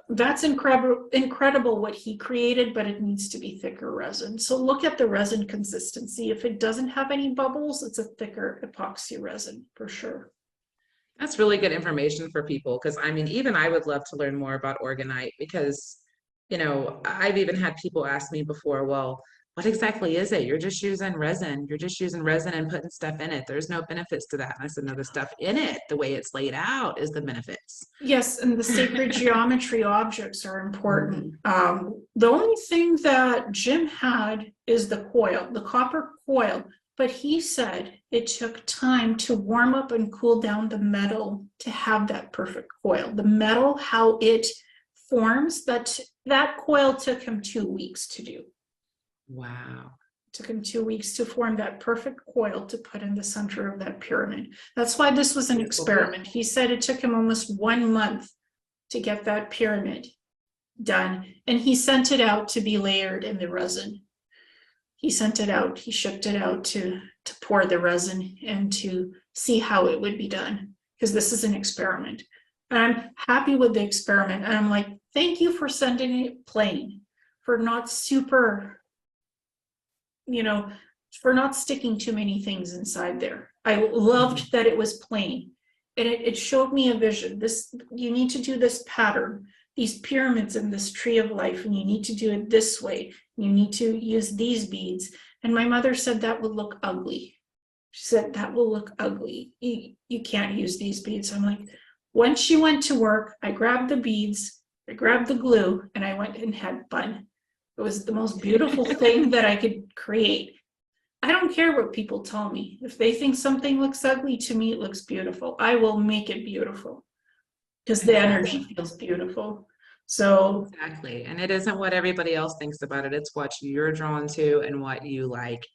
That's incredible what he created, but it needs to be thicker resin. So look at the resin consistency. If it doesn't have any bubbles, it's a thicker epoxy resin for sure. That's really good information for people, because I mean, even I would love to learn more about Organite, because, you know, I've even had people ask me before, well, what exactly is it? You're just using resin. You're just using resin and putting stuff in it. There's no benefits to that. And I said, no, the stuff in it, the way it's laid out, is the benefits. Yes, and the sacred geometry objects are important. The only thing that Jim had is the coil, the copper coil. But he said it took time to warm up and cool down the metal to have that perfect coil. The metal, how it forms, that coil took him 2 weeks to do. Wow. It took him 2 weeks to form that perfect coil to put in the center of that pyramid. That's why this was an experiment. He said it took him almost 1 month to get that pyramid done. And he sent it out to be layered in the resin. He sent it out, he shipped it out to pour the resin and to see how it would be done, because this is an experiment. And I'm happy with the experiment. And I'm like, thank you for sending it plain, for not super, for not sticking too many things inside there. I loved that it was plain. And it showed me a vision. You need to do this pattern, these pyramids in this tree of life, and you need to do it this way. You need to use these beads. And my mother said that would look ugly. She said, that will look ugly. You can't use these beads. I'm like, when she went to work, I grabbed the beads, I grabbed the glue, and I went and had fun. It was the most beautiful thing that I could create. I don't care what people tell me. If they think something looks ugly, to me, it looks beautiful. I will make it beautiful because the energy feels beautiful. So exactly. And it isn't what everybody else thinks about it. It's what you're drawn to and what you like.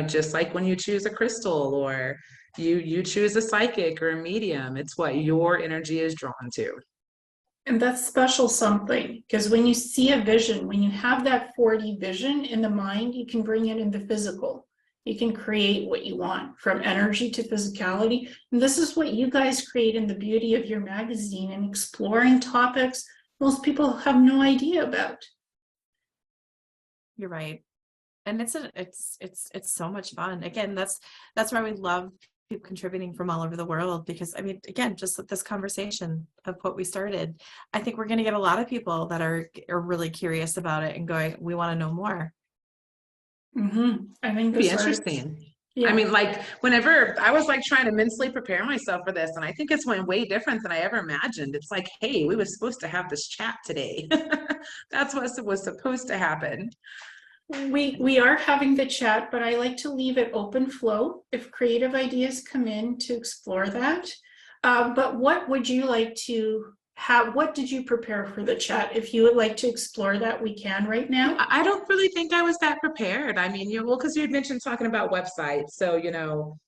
Just like when you choose a crystal, or you choose a psychic or a medium, it's what your energy is drawn to. And that's special something, because when you see a vision, when you have that 4D vision in the mind, you can bring it into physical. You can create what you want, from energy to physicality. And this is what you guys create in the beauty of your magazine, and exploring topics most people have no idea about. You're right. And it's so much fun. Again, that's why we love people contributing from all over the world, because I mean, again, just with this conversation of what we started, I think we're going to get a lot of people that are really curious about it and going, we want to know more. I think it'd be interesting. Yeah. I mean, like, whenever I was like trying to mentally prepare myself for this, and I think it's went way different than I ever imagined. It's like, hey, we were supposed to have this chat today. That's what was supposed to happen. We are having the chat, but I like to leave it open flow if creative ideas come in to explore that. But what would you like to have? What did you prepare for the chat? If you would like to explore that, we can right now. I don't really think I was that prepared. I mean, well, because you had mentioned talking about websites. So,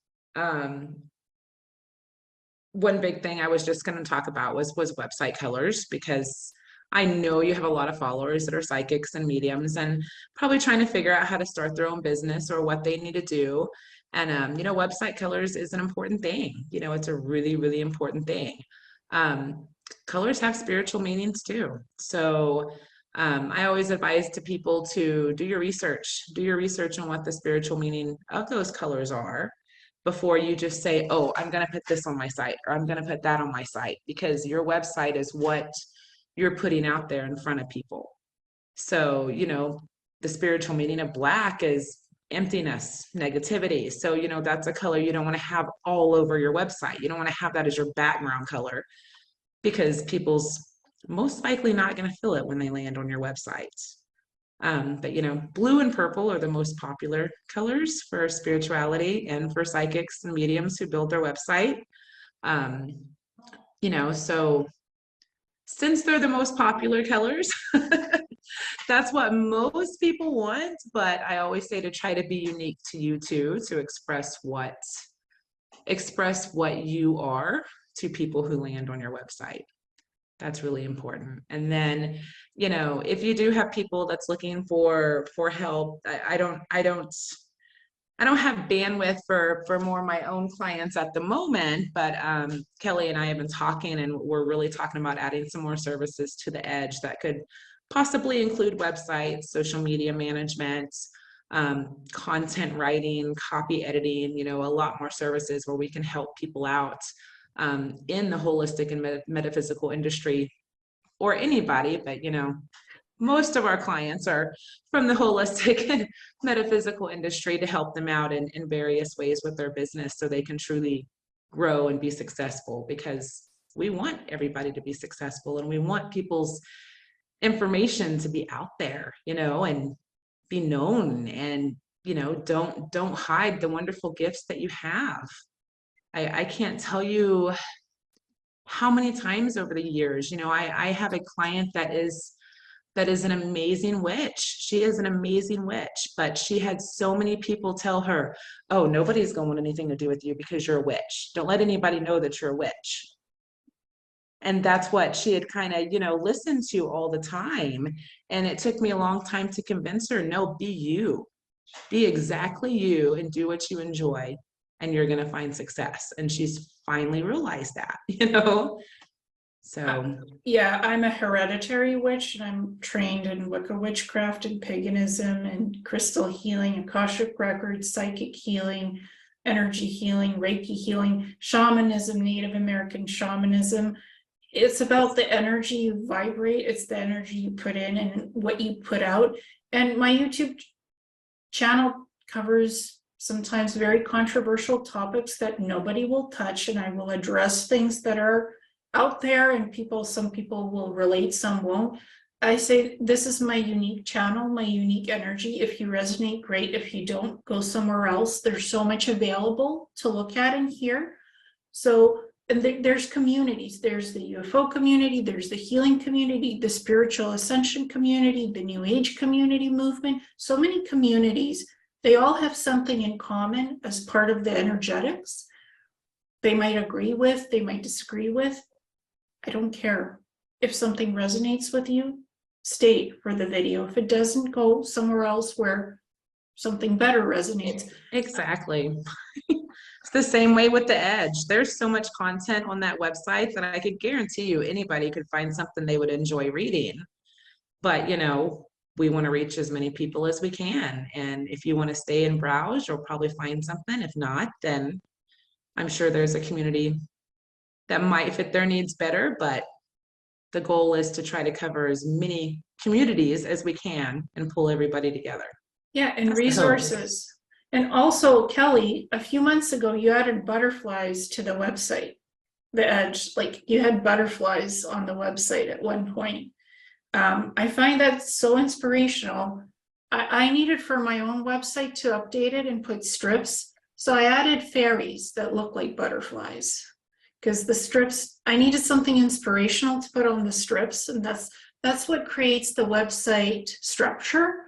one big thing I was just going to talk about was website colors, because I know you have a lot of followers that are psychics and mediums and probably trying to figure out how to start their own business or what they need to do. And, website colors is an important thing. It's a really, really important thing. Colors have spiritual meanings too. So I always advise to people to do your research on what the spiritual meaning of those colors are before you just say, oh, I'm going to put this on my site, or I'm going to put that on my site, because your website is what you're putting out there in front of people. So, the spiritual meaning of black is emptiness, negativity. So, that's a color you don't want to have all over your website. You don't want to have that as your background color, because people's most likely not going to feel it when they land on your website. But blue and purple are the most popular colors for spirituality and for psychics and mediums who build their website. So since they're the most popular colors, that's what most people want. But I always say to try to be unique to you too, to express what you are to people who land on your website. That's really important. And then, if you do have people that's looking for help, I don't have bandwidth for more of my own clients at the moment, but Kelly and I have been talking, and we're really talking about adding some more services to the Edge that could possibly include websites, social media management, content writing, copy editing, a lot more services where we can help people out in the holistic and metaphysical industry, or anybody, but most of our clients are from the holistic and metaphysical industry, to help them out in various ways with their business so they can truly grow and be successful, because we want everybody to be successful, and we want people's information to be out there, and be known, and don't hide the wonderful gifts that you have. I can't tell you how many times over the years, I have a client that is an amazing witch. She is an amazing witch, but she had so many people tell her, oh, nobody's going to want anything to do with you because you're a witch. Don't let anybody know that you're a witch. And that's what she had kind of, listened to all the time. And it took me a long time to convince her, no, be you. Be exactly you and do what you enjoy, and you're going to find success. And she's finally realized that, So yeah, I'm a hereditary witch, and I'm trained in Wicca witchcraft and paganism and crystal healing, Akashic records, psychic healing, energy healing, Reiki healing, shamanism, Native American shamanism. It's about the energy you vibrate. It's the energy you put in and what you put out. And my YouTube channel covers sometimes very controversial topics that nobody will touch, and I will address things that are out there, and some people will relate, some won't. I say this is my unique channel, my unique energy. If you resonate, great. If you don't, go somewhere else. There's so much available to look at and hear. So, and there's communities. There's the UFO community, there's the healing community, the spiritual ascension community, the New Age community movement. So many communities. They all have something in common as part of the energetics. They might agree with, they might disagree with. I don't care. If something resonates with you, stay for the video. If it doesn't, go somewhere else where something better resonates. Exactly. It's the same way with the Edge. There's so much content on that website that I could guarantee you anybody could find something they would enjoy reading. But, we want to reach as many people as we can. And if you want to stay and browse, you'll probably find something. If not, then I'm sure there's a community that might fit their needs better. But the goal is to try to cover as many communities as we can and pull everybody together. Yeah, and resources. And also, Kelly, a few months ago, you added butterflies to the website, the Edge. Like, you had butterflies on the website at one point. I find that so inspirational. I needed for my own website to update it and put strips. So I added fairies that look like butterflies. because the strips, I needed something inspirational to put on the strips, and that's what creates the website structure.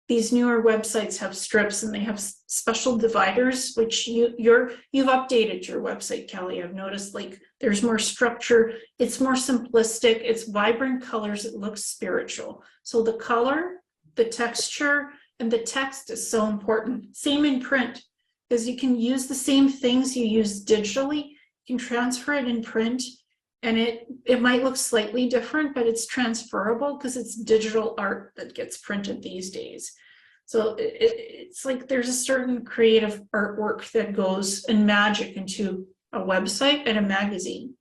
These newer websites have strips and they have special dividers, which you've updated your website, Kelly. I've noticed, like, there's more structure. It's more simplistic. It's vibrant colors. It looks spiritual. So the color, the texture, and the text is so important. Same in print, because you can use the same things you use digitally. You can transfer it in print, and it might look slightly different, but it's transferable because it's digital art that gets printed these days. So it's like there's a certain creative artwork that goes and magic into a website and a magazine,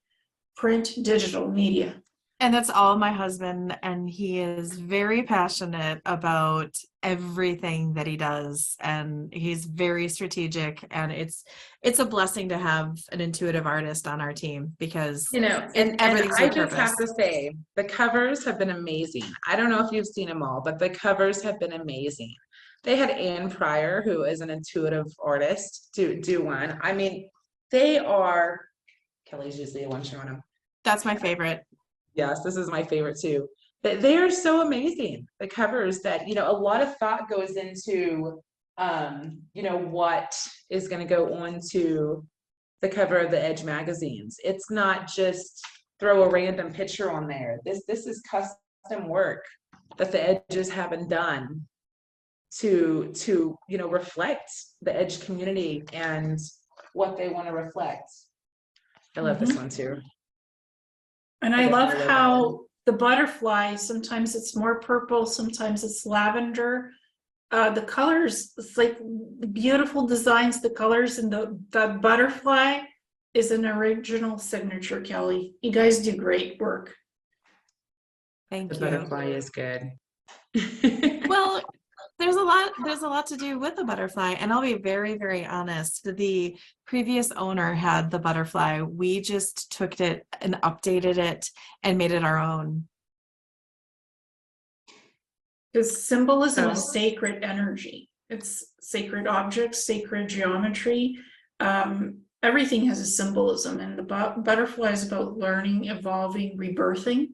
print, digital media. And that's all my husband, and he is very passionate about everything that he does, and he's very strategic, and it's a blessing to have an intuitive artist on our team, because You know, and everything's I with just have purpose. to say, the covers have been amazing. I don't know if you've seen them all, but the covers have been amazing. They had Anne Pryor, who is an intuitive artist, do one. I mean, they are, Kelly's usually the one showing them. That's my favorite. Yes, this is my favorite too. But they are so amazing. The covers that, you know, a lot of thought goes into, you know, what is going to go on to the cover of the Edge magazines. It's not just throw a random picture on there. This is custom work that the Edges haven't done to you know, reflect the Edge community and what they want to reflect. I love this one too. And I love how the butterfly, sometimes it's more purple, sometimes it's lavender. The colors, it's like beautiful designs, the colors, and the butterfly is an original signature, Kelly. You guys do great work. Thank The you. butterfly is good. Well, there's a lot to do with the butterfly, and I'll be very, very honest. The previous owner had the butterfly. We just took it and updated it and made it our own. Because symbolism is sacred energy. It's sacred objects, sacred geometry. Everything has a symbolism, and the butterfly is about learning, evolving, rebirthing.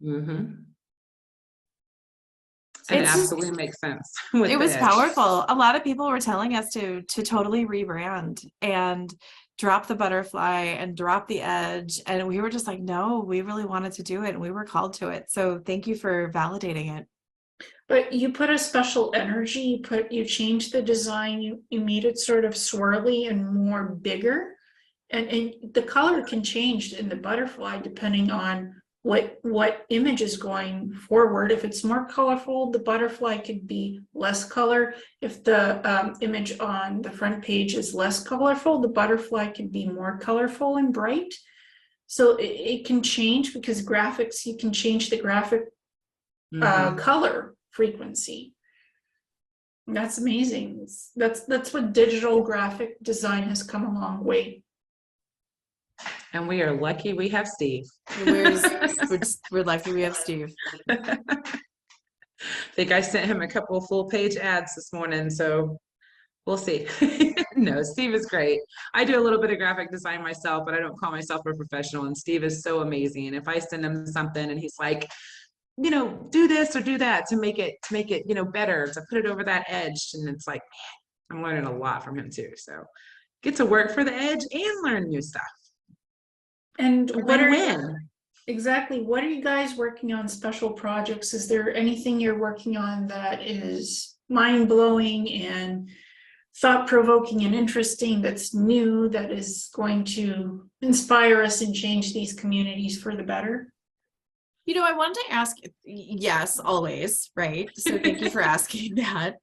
Mm-hmm. It absolutely makes sense. It was powerful. A lot of people were telling us to totally rebrand and drop the butterfly and drop the edge. And we were just like, no, we really wanted to do it, and we were called to it. So thank you for validating it. But you put a special energy, you change the design, you made it sort of swirly and more bigger. And the color can change in the butterfly depending on what image is going forward. If it's more colorful, the butterfly could be less color. If the image on the front page is less colorful, the butterfly can be more colorful and bright. So it can change, because graphics, you can change the graphic color frequency. And that's amazing. That's what digital graphic design has come a long way. And we are lucky we have Steve. We're lucky we have Steve. I think I sent him a couple of full page ads this morning, so we'll see. No, Steve is great. I do a little bit of graphic design myself, but I don't call myself a professional, and Steve is so amazing. If I send him something and he's like, you know, do this or do that to make it, you know, better, to put it over that edge, and it's like, man, I'm learning a lot from him too. So get to work for the Edge and learn new stuff. And what are you guys working on? Special projects? Is there anything you're working on that is mind-blowing and thought-provoking and interesting, that's new, that is going to inspire us and change these communities for the better? You know, I wanted to ask, yes, always, right? So thank you for asking that.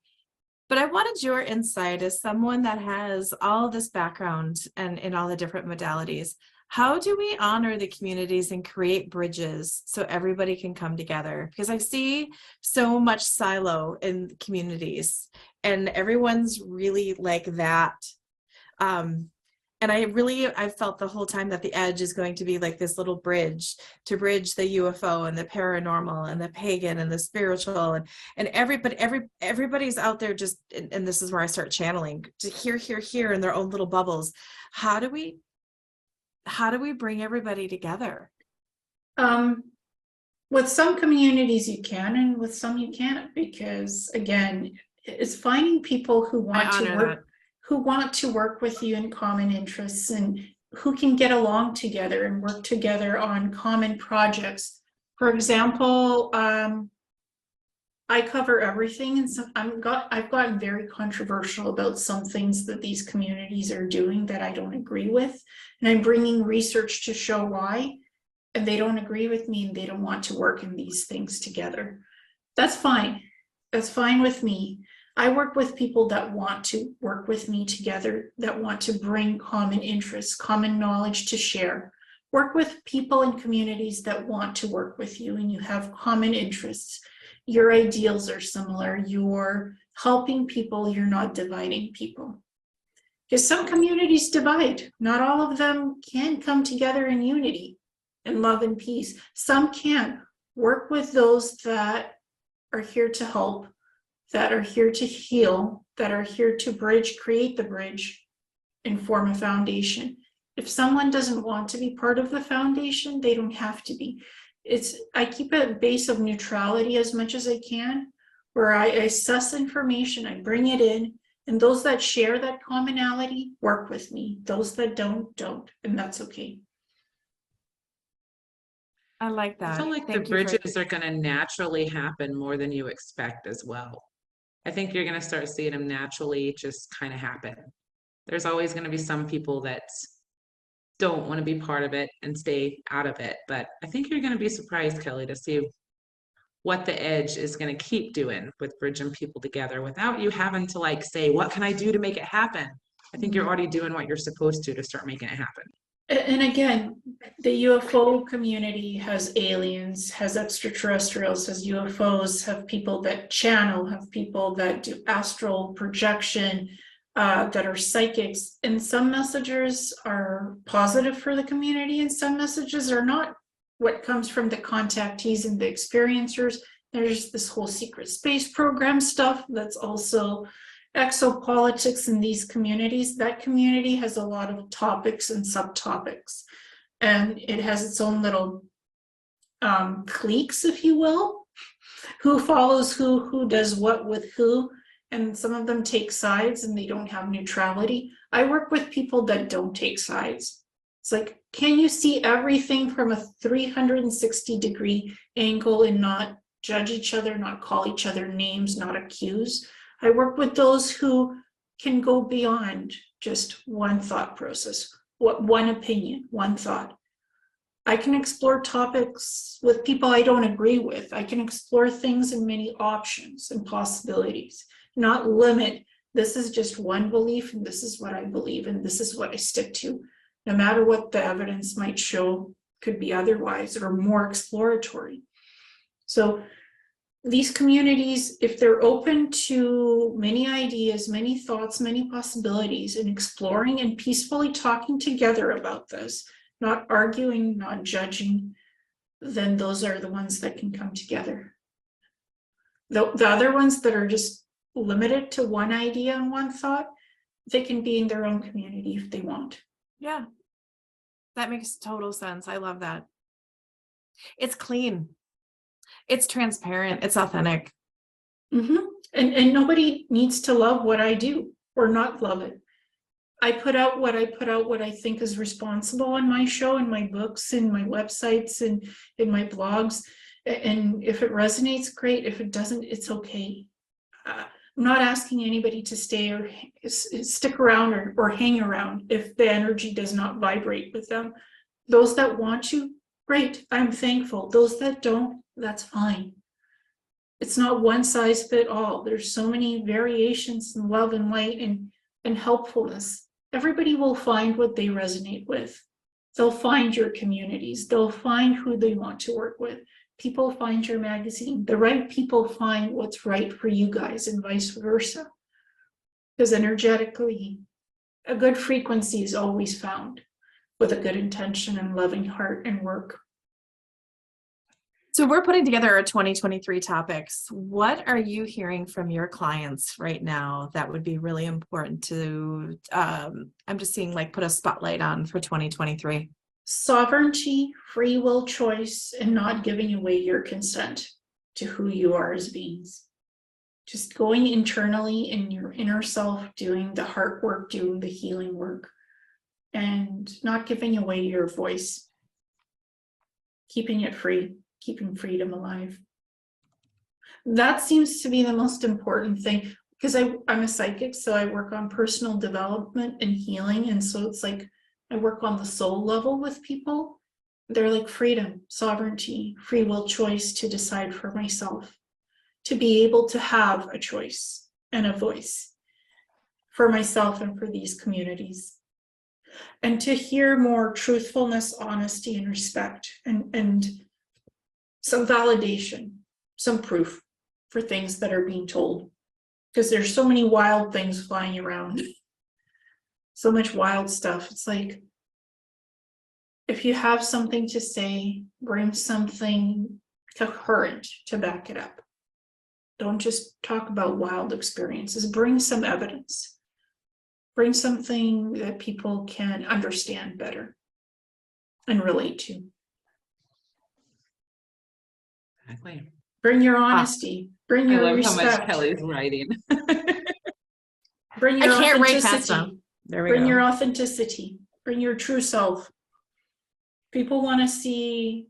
But I wanted your insight as someone that has all this background and in all the different modalities. How do we honor the communities and create bridges so everybody can come together? Because I see so much silo in communities, and everyone's really like that. And I felt the whole time that the Edge is going to be like this little bridge to bridge the UFO and the paranormal and the pagan and the spiritual and everybody's out there just, and this is where I start channeling, to here in their own little bubbles. How do we how do we bring everybody together? With some communities you can, and with some you can't, because again, it's finding people who want to work, with you in common interests, and who can get along together and work together on common projects. For example, I cover everything, and so I've gotten very controversial about some things that these communities are doing that I don't agree with, and I'm bringing research to show why. And they don't agree with me, and they don't want to work in these things together. That's fine. That's fine with me. I work with people that want to work with me together, that want to bring common interests, common knowledge to share. Work with people in communities that want to work with you, and you have common interests. Your ideals are similar. You're helping people. You're not dividing people. Because some communities divide. Not all of them can come together in unity and love and peace. Some can. Work with those that are here to help, that are here to heal, that are here to bridge, create the bridge, and form a foundation. If someone doesn't want to be part of the foundation, they don't have to be. I keep a base of neutrality as much as I can, where I assess information, I bring it in, and those that share that commonality work with me. Those that don't, and that's okay. I like that. I feel like the bridges are going to naturally happen more than you expect as well. I think you're going to start seeing them naturally just kind of happen. There's always going to be some people that don't want to be part of it and stay out of it. But I think you're going to be surprised, Kelly, to see what the edge is going to keep doing with bridging people together without you having to like say, what can I do to make it happen? I think you're already doing what you're supposed to start making it happen. And again, the UFO community has aliens, has extraterrestrials, has UFOs, have people that channel, have people that do astral projection, that are psychics. And some messages are positive for the community, and some messages are not what comes from the contactees and the experiencers. There's this whole secret space program stuff that's also exopolitics in these communities. That community has a lot of topics and subtopics, and it has its own little cliques, if you will, who follows who does what with who, and some of them take sides and they don't have neutrality. I work with people that don't take sides. It's like, can you see everything from a 360-degree angle and not judge each other, not call each other names, not accuse? I work with those who can go beyond just one thought process, one opinion, one thought. I can explore topics with people I don't agree with. I can explore things in many options and possibilities, not limit. This is just one belief, and this is what I believe, and this is what I stick to. No matter what the evidence might show, could be otherwise or more exploratory. So these communities, if they're open to many ideas, many thoughts, many possibilities, and exploring and peacefully talking together about this, not arguing, not judging, then those are the ones that can come together. The other ones that are just limited to one idea and one thought, they can be in their own community if they want. Yeah, that makes total sense. I love that. It's clean. It's transparent. It's authentic. Mm-hmm. And nobody needs to love what I do or not love it. I put out what I think is responsible on my show, in my books, in my websites, and in my blogs. And if it resonates, great. If it doesn't, it's okay. I'm not asking anybody to stay or stick around or hang around if the energy does not vibrate with them. Those that want to, great. I'm thankful. Those that don't, that's fine. It's not one size fit all. There's so many variations in love and light and helpfulness. Everybody will find what they resonate with. They'll find your communities. They'll find who they want to work with. People find your magazine. The right people find what's right for you guys, and vice versa. Because energetically, a good frequency is always found with a good intention and loving heart and work. So we're putting together our 2023 topics. What are you hearing from your clients right now that would be really important to, I'm just seeing, like, put a spotlight on for 2023? sovereignty, free will choice, and not giving away your consent to who you are as beings. Just going internally in your inner self, doing the heart work, doing the healing work, and not giving away your voice, keeping it free, keeping freedom alive. That seems to be the most important thing, because I'm a psychic, so I work on personal development and healing. And so it's like I work on the soul level with people. They're like freedom, sovereignty, free will choice to decide for myself, to be able to have a choice and a voice for myself and for these communities. And to hear more truthfulness, honesty, and respect, and some validation, some proof for things that are being told. Because there's so many wild things flying around. So much wild stuff. It's like, if you have something to say, bring something coherent to back it up. Don't just talk about wild experiences. Bring some evidence. Bring something that people can understand better and relate to. Exactly. Bring your honesty. Bring your I love respect. how much Kelly's writing. Bring your I can't write fast authenticity. enough. There we Bring go. your authenticity. Bring your true self. People want to see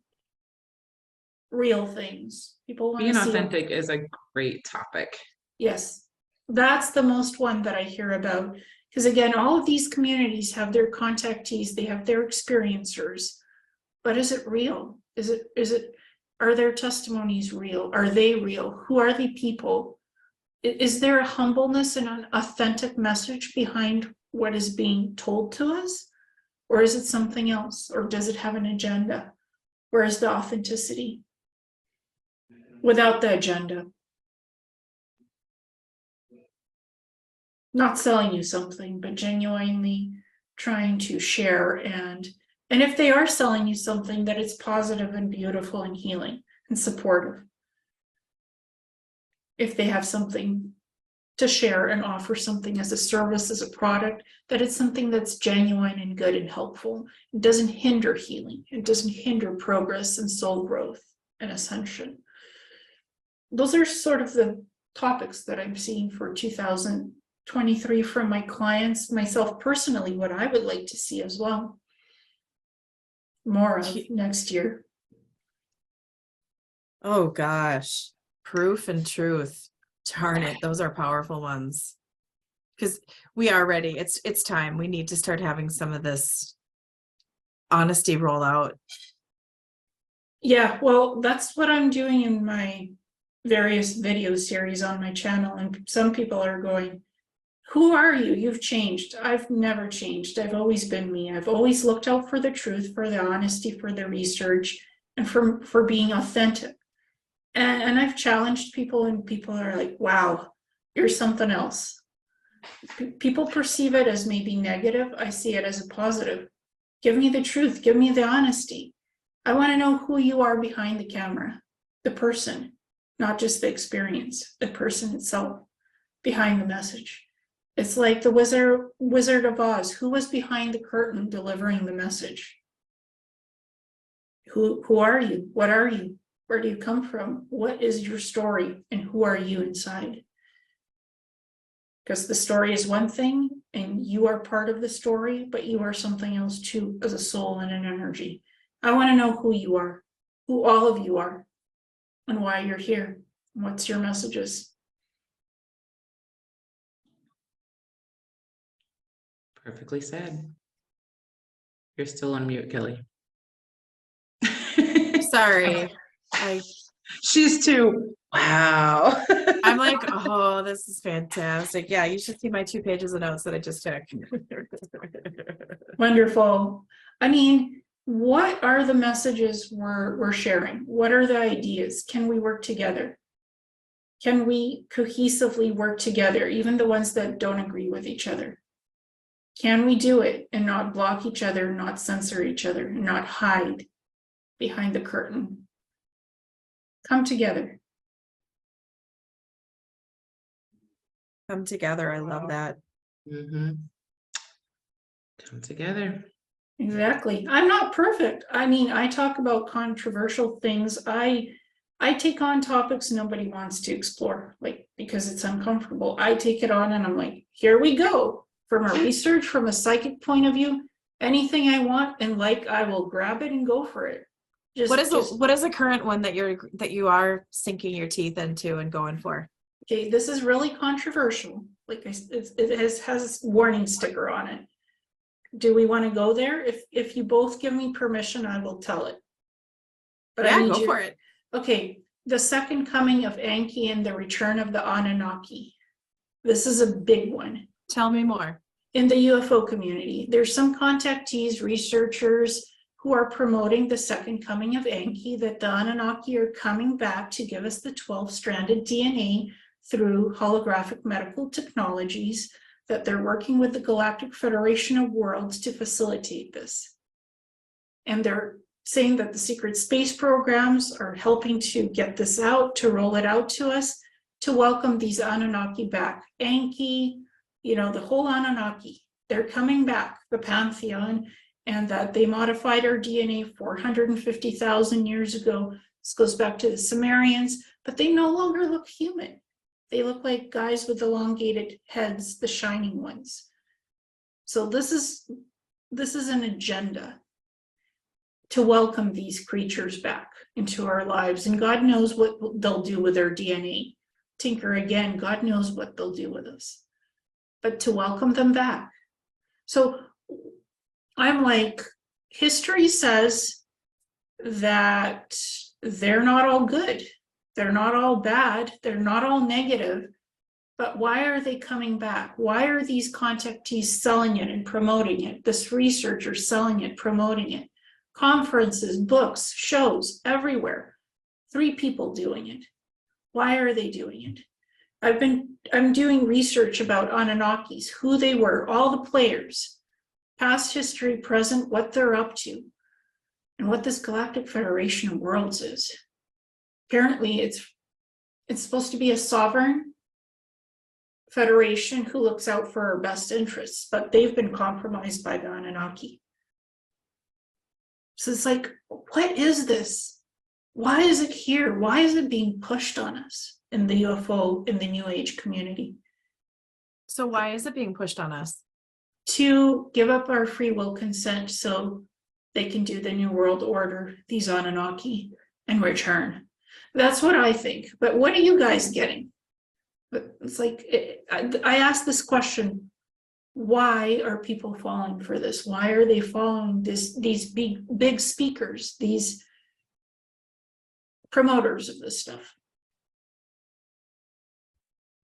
real things. People want Being to see authentic is a great topic. Yes, that's the most one that I hear about. Because again, all of these communities have their contactees, they have their experiencers. But is it real? Are their testimonies real? Are they real? Who are the people? Is there a humbleness and an authentic message behind what is being told to us? Or is it something else? Or does it have an agenda? Where is the authenticity? Without the agenda. Not selling you something, but genuinely trying to share, and if they are selling you something, that it's positive and beautiful and healing and supportive. If they have something to share and offer something as a service, as a product, that it's something that's genuine and good and helpful. It doesn't hinder healing. It doesn't hinder progress and soul growth and ascension. Those are sort of the topics that I'm seeing for 2023 from my clients, myself personally, what I would like to see as well. More of next year. Oh gosh, proof and truth. Darn it, those are powerful ones. Because we are ready. It's time. We need to start having some of this honesty roll out. Yeah, well, that's what I'm doing in my various video series on my channel. And some people are going, who are you? You've changed. I've never changed. I've always been me. I've always looked out for the truth, for the honesty, for the research, and for being authentic. And I've challenged people, and people are like, wow, you're something else. People perceive it as maybe negative. I see it as a positive. Give me the truth. Give me the honesty. I want to know who you are behind the camera, the person, not just the experience, the person itself behind the message. It's like the Wizard of Oz. Who was behind the curtain delivering the message? Who are you? What are you? Where do you come from? What is your story? And who are you inside? Because the story is one thing, and you are part of the story, but you are something else too, as a soul and an energy. I want to know who you are, who all of you are, and why you're here. What's your messages? Perfectly said. You're still on mute, Kelly. Sorry. She's too, wow. I'm like, oh, this is fantastic. Yeah, you should see my 2 pages of notes that I just took. Wonderful. I mean, what are the messages we're sharing? What are the ideas? Can we work together? Can we cohesively work together, even the ones that don't agree with each other? Can we do it and not block each other, not censor each other, and not hide behind the curtain? Come together. Come together. I love that. Mm-hmm. Come together. Exactly. I'm not perfect. I mean, I talk about controversial things. I take on topics nobody wants to explore, like, because it's uncomfortable. I take it on and I'm like, here we go. From a research, from a psychic point of view, anything I want and like, I will grab it and go for it. What is the current one that you are sinking your teeth into and going for? Okay, this is really controversial. Like it has warning sticker on it. Do we want to go there? If you both give me permission, I will tell it. But yeah, I need go for it. Okay, the second coming of Enki and the return of the Anunnaki. This is a big one. Tell me more. In the UFO community, there's some contactees, researchers who are promoting the second coming of Enki, that the Anunnaki are coming back to give us the 12-stranded DNA through holographic medical technologies, that they're working with the Galactic Federation of Worlds to facilitate this. And they're saying that the secret space programs are helping to get this out, to roll it out to us, to welcome these Anunnaki back. Enki, you know, the whole Anunnaki, they're coming back, the pantheon, and that they modified our DNA 450,000 years ago. This goes back to the Sumerians, but they no longer look human. They look like guys with elongated heads, the shining ones. So this is an agenda to welcome these creatures back into our lives. And God knows what they'll do with their DNA. Tinker again, God knows what they'll do with us. But to welcome them back. So I'm like, history says that they're not all good. They're not all bad. They're not all negative. But why are they coming back? Why are these contactees selling it and promoting it? This researcher selling it, promoting it. Conferences, books, shows, everywhere. 3 people doing it. Why are they doing it? I'm doing research about Anunnakis, who they were, all the players, past history, present, what they're up to, and what this Galactic Federation of Worlds is. Apparently, it's supposed to be a sovereign federation who looks out for our best interests, but they've been compromised by the Anunnaki. So it's like, what is this? Why is it here? Why is it being pushed on us in the UFO, in the New Age community? So why is it being pushed on us? To give up our free will consent so they can do the New World Order, these Anunnaki, and return. That's what I think. But what are you guys getting? It's like, I asked this question, why are people falling for this? Why are they following these big speakers, these promoters of this stuff?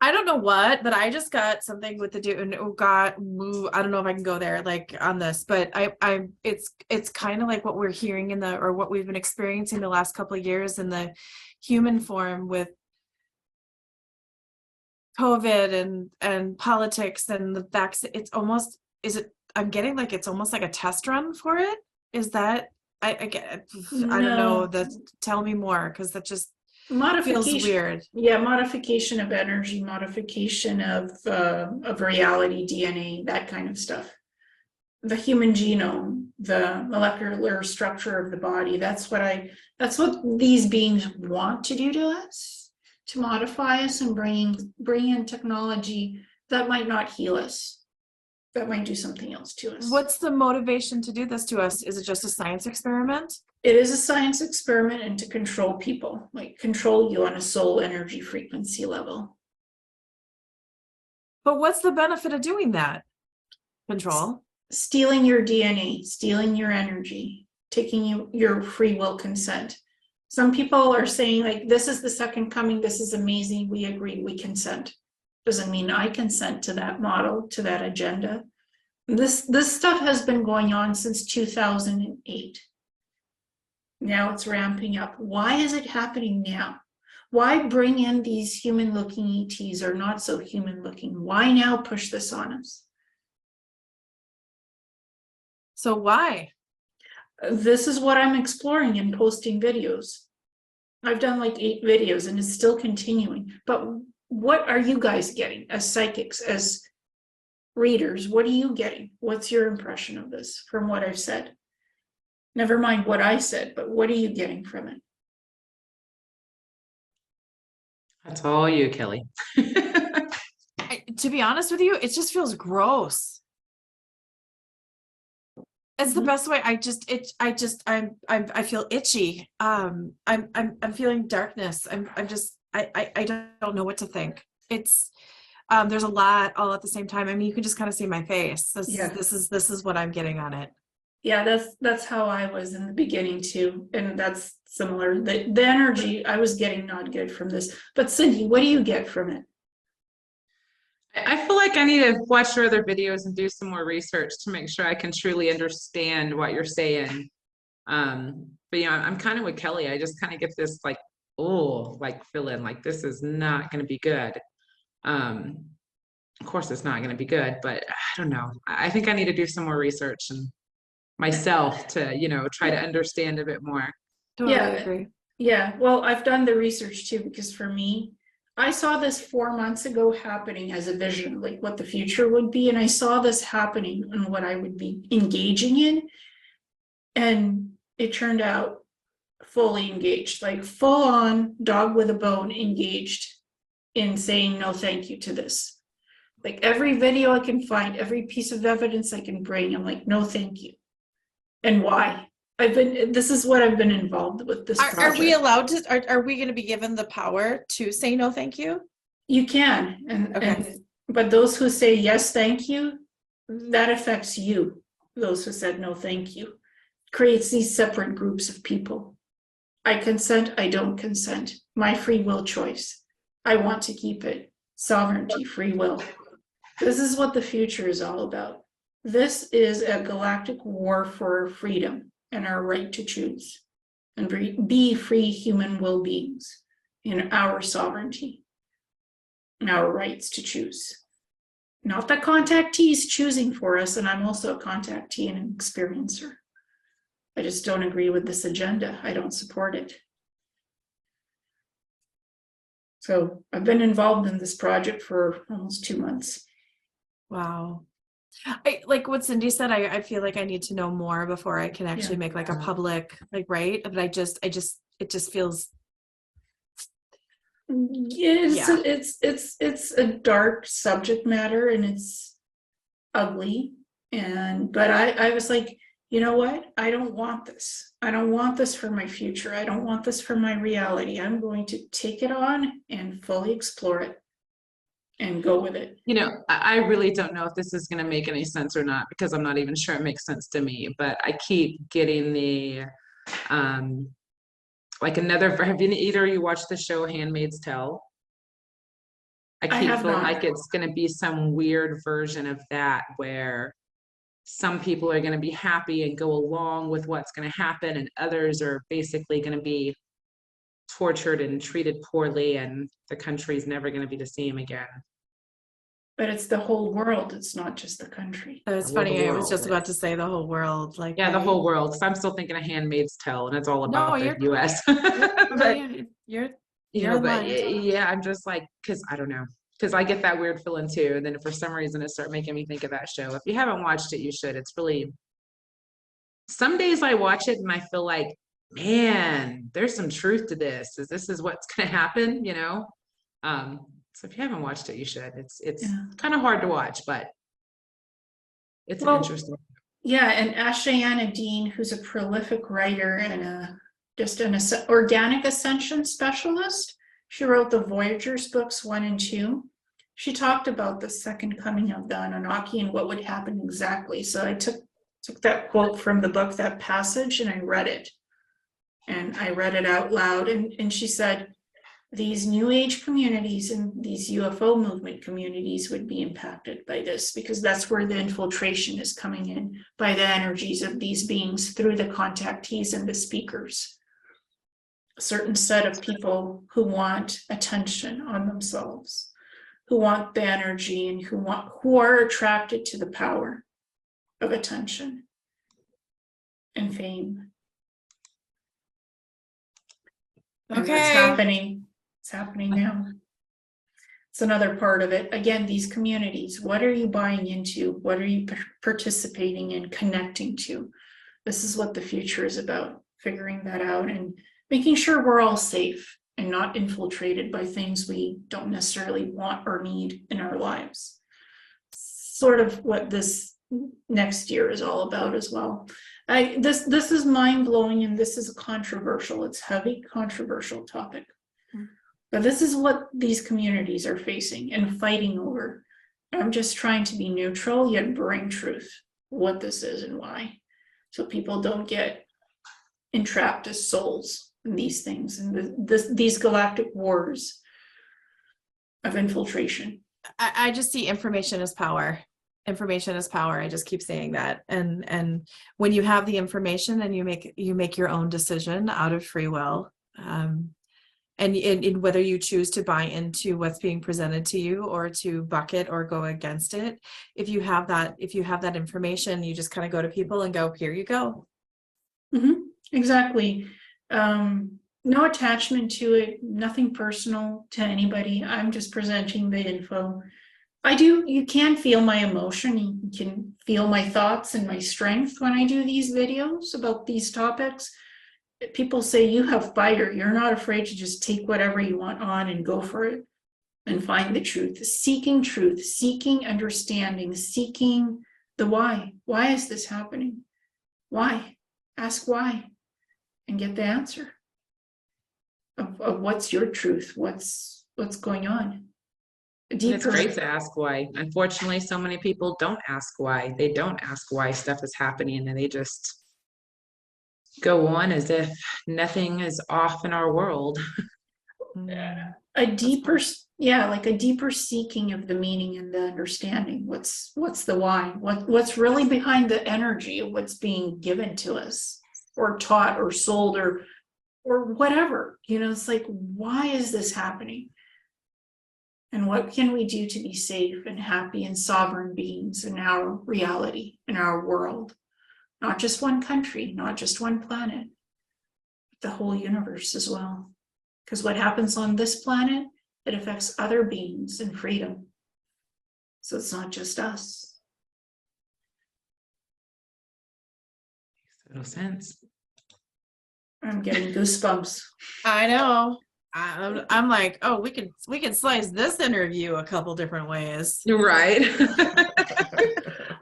I don't know what, but I just got something with the dude, and I don't know if I can go there like on this, but it's kind of like what we're hearing or what we've been experiencing the last couple of years in the human form with COVID and politics and the vaccine. It's almost, I'm getting like, it's almost like a test run for it. Is that, I don't know, tell me more, because that just feels weird. Yeah, modification of energy, modification of reality, DNA, that kind of stuff. The human genome, the molecular structure of the body. That's what these beings want to do to us, to modify us and bring in technology that might not heal us, that might do something else to us. What's the motivation to do this to us? Is it just a science experiment? It is a science experiment, and to control people, like control you on a soul energy frequency level. But what's the benefit of doing that? Control? Stealing your DNA, stealing your energy, taking your free will consent. Some people are saying, like, this is the second coming, this is amazing, we agree, we consent. Doesn't mean I consent to that model, to that agenda. This stuff has been going on since 2008. Now it's ramping up. Why is it happening now? Why bring in these human-looking ETs, or not so human-looking? Why now push this on us? So why? This is what I'm exploring and posting videos. I've done like 8 videos and it's still continuing. But what are you guys getting as psychics, as readers, what are you getting? What's your impression of this from what I've said? Never mind what I said, but what are you getting from it? That's all you, Kelly. To be honest with you, it just feels gross. It's the best way. I feel itchy. I'm feeling darkness. I don't know what to think. It's there's a lot all at the same time. I mean, you can just kind of see my face. This is what I'm getting on it. Yeah, that's how I was in the beginning too, and that's similar. The energy I was getting not good from this. But Cindy, what do you get from it? I feel like I need to watch your other videos and do some more research to make sure I can truly understand what you're saying. But you know, I'm kind of with Kelly. I just kind of get this like, oh, like feeling like this is not going to be good. Of course, it's not going to be good, but I don't know. I think I need to do some more research and myself to, you know, try to understand a bit more. Totally Yeah, agree. yeah. Well, I've done the research too, because for me, I saw this 4 months ago happening as a vision, like what the future would be. And I saw this happening and what I would be engaging in. And it turned out fully engaged, like full on dog with a bone engaged in saying no thank you to this. Like every video I can find, every piece of evidence I can bring, I'm like, no thank you. And why? This is what I've been involved with this project. Are we allowed to, are we going to be given the power to say no thank you? You can, but those who say yes thank you, that affects you. Those who said no thank you creates these separate groups of people. I consent, I don't consent. My free will choice. I want to keep it. Sovereignty, free will. This is what the future is all about. This is a galactic war for freedom and our right to choose and be free human will beings in our sovereignty and our rights to choose. Not the contactees choosing for us, and I'm also a contactee and an experiencer. I just don't agree with this agenda. I don't support it. So I've been involved in this project for almost 2 months. Wow. I like what Cindy said. I feel like I need to know more before I can actually make like a public, like, right. But it just feels. It's a dark subject matter and it's ugly. But I was like, you know what? I don't want this. I don't want this for my future. I don't want this for my reality. I'm going to take it on and fully explore it and go with it. You know, I really don't know if this is going to make any sense or not, because I'm not even sure it makes sense to me, but I keep getting the, like have either of you watched the show Handmaid's Tale? I keep feeling like it's going to be some weird version of that where some people are going to be happy and go along with what's going to happen, and others are basically going to be tortured and treated poorly, and the country's never going to be the same again. But it's the whole world. It's not just the country. It's funny. I was just about to say the whole world. Like, yeah, the whole world. Because I'm still thinking of Handmaid's Tale, and it's all about the U.S. But you're you know, but yeah, I'm just like, because I don't know, because I get that weird feeling too. And then for some reason, it started making me think of that show. If you haven't watched it, you should. It's really. Some days I watch it and I feel like, man, there's some truth to this. This is what's going to happen, you know? So if you haven't watched it, you should. It's kind of hard to watch, but it's interesting. Yeah, and Ashayana Dean, who's a prolific writer and just an organic ascension specialist, she wrote the Voyagers books 1 and 2. She talked about the second coming of the Anunnaki and what would happen exactly. So I took that quote from the book, that passage, and I read it. And I read it out loud. And she said, these New Age communities and these UFO movement communities would be impacted by this, because that's where the infiltration is coming in by the energies of these beings through the contactees and the speakers. A certain set of people who want attention on themselves, who want the energy, and who are attracted to the power of attention and fame. Okay. And it's happening. It's happening now. It's another part of it. Again, these communities, what are you buying into? What are you participating in, connecting to? This is what the future is about, figuring that out and making sure we're all safe and not infiltrated by things we don't necessarily want or need in our lives. Sort of what this next year is all about as well. This is mind-blowing, and this is controversial. It's heavy, controversial topic. But this is what these communities are facing and fighting over. I'm just trying to be neutral, yet bring truth, what this is and why, so people don't get entrapped as souls in these things and these galactic wars of infiltration. I just see information as power. Information is power. I just keep saying that. And when you have the information and you make your own decision out of free will, and in whether you choose to buy into what's being presented to you or to buck it or go against it, if you have that information, you just kind of go to people and go, here you go. Mm-hmm. Exactly. No attachment to it, nothing personal to anybody. I'm just presenting the info. You can feel my emotion, you can feel my thoughts and my strength when I do these videos about these topics. People say you have fire, you're not afraid to just take whatever you want on and go for it and find the truth, seeking understanding, seeking the why. Why is this happening? Why? Ask why and get the answer of what's your truth, what's going on. It's great to ask why. Unfortunately, so many people don't ask why. They don't ask why stuff is happening, and they just go on as if nothing is off in our world. A deeper seeking of the meaning and the understanding. What's the why? What's really behind the energy of what's being given to us or taught or sold or whatever? It's like, why is this happening? And what can we do to be safe and happy and sovereign beings in our reality, in our world? Not just one country, not just one planet, but the whole universe as well. Because what happens on this planet, it affects other beings and freedom. So it's not just us. Makes total sense. I'm getting goosebumps. I know. I'm like, oh, we can slice this interview a couple different ways. Right.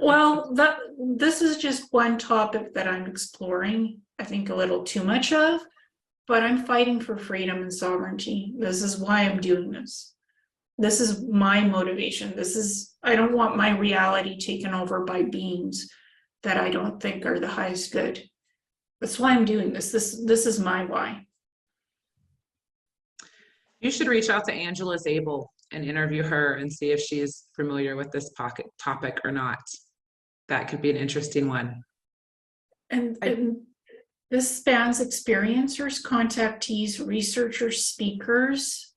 Well, this is just one topic that I'm exploring, I think a little too much of, but I'm fighting for freedom and sovereignty. This is why I'm doing this. This is my motivation. I don't want my reality taken over by beings that I don't think are the highest good. That's why I'm doing this. This is my why. You should reach out to Angela Zabel and interview her and see if she's familiar with this topic or not. That could be an interesting one. And this spans experiencers, contactees, researchers, speakers.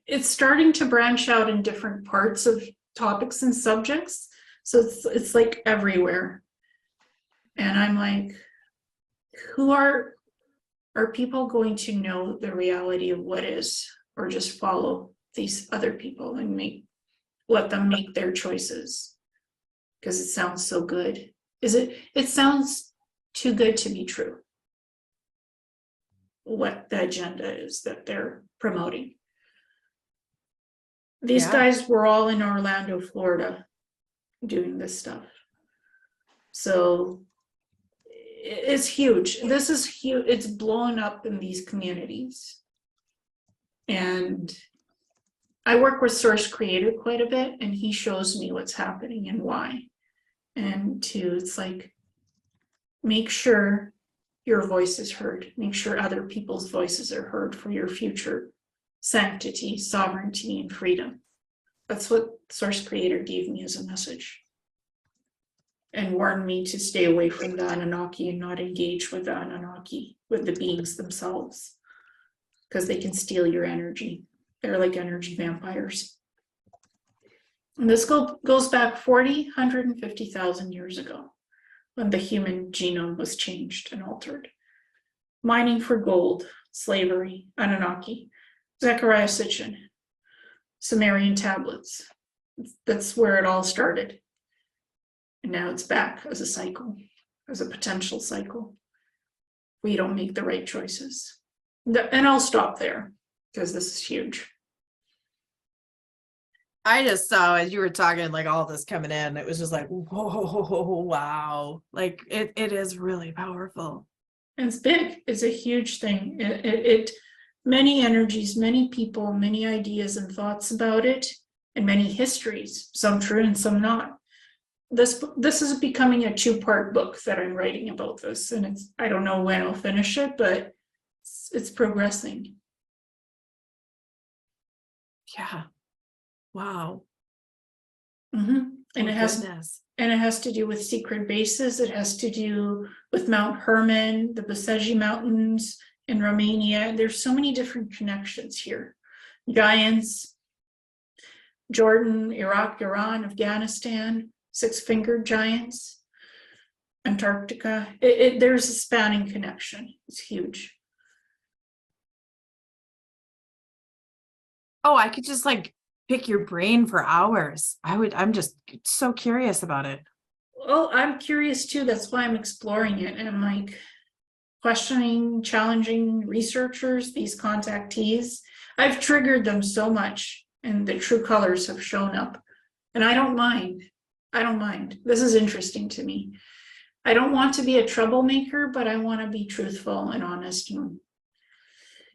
It's starting to branch out in different parts of topics and subjects. So it's like everywhere. And I'm like, who are people going to know the reality of what is, or just follow these other people and let them make their choices? Because it sounds so good. It sounds too good to be true, what the agenda is that they're promoting. These guys were all in Orlando, Florida, doing this stuff. So it's huge. This is huge. It's blown up in these communities. And I work with Source Creator quite a bit, and he shows me what's happening and why. And it's like, make sure your voice is heard. Make sure other people's voices are heard for your future sanctity, sovereignty, and freedom. That's what Source Creator gave me as a message. And warned me to stay away from the Anunnaki and not engage with the Anunnaki, with the beings themselves, because they can steal your energy. They're like energy vampires. And this goes back 40, 150,000 years ago, when the human genome was changed and altered. Mining for gold, slavery, Anunnaki, Zecharia Sitchin. Sumerian tablets. That's where it all started. And now it's back as a cycle, as a potential cycle. We don't make the right choices. And I'll stop there because this is huge. I just saw as you were talking, like all this coming in, it was just like, whoa, wow. Like it is really powerful. And it's big. It's a huge thing. It many energies, many people, many ideas and thoughts about it, and many histories, some true and some not. This is becoming a 2-part book that I'm writing about this, and I don't know when I'll finish it, but it's progressing. Yeah. Wow. Mm-hmm. And Oh, it has goodness. And it has to do with secret bases. It has to do with Mount Hermon, the Basegi Mountains in Romania. There's so many different connections here. Giants, Jordan, Iraq, Iran, Afghanistan, 6-fingered giants, Antarctica. There's a spanning connection. It's huge. Oh, I could just like pick your brain for hours. I'm just so curious about it. Well, I'm curious too. That's why I'm exploring it. And I'm like questioning, challenging researchers, these contactees. I've triggered them so much, and the true colors have shown up. And I don't mind. I don't mind. This is interesting to me. I don't want to be a troublemaker, but I want to be truthful and honest. And,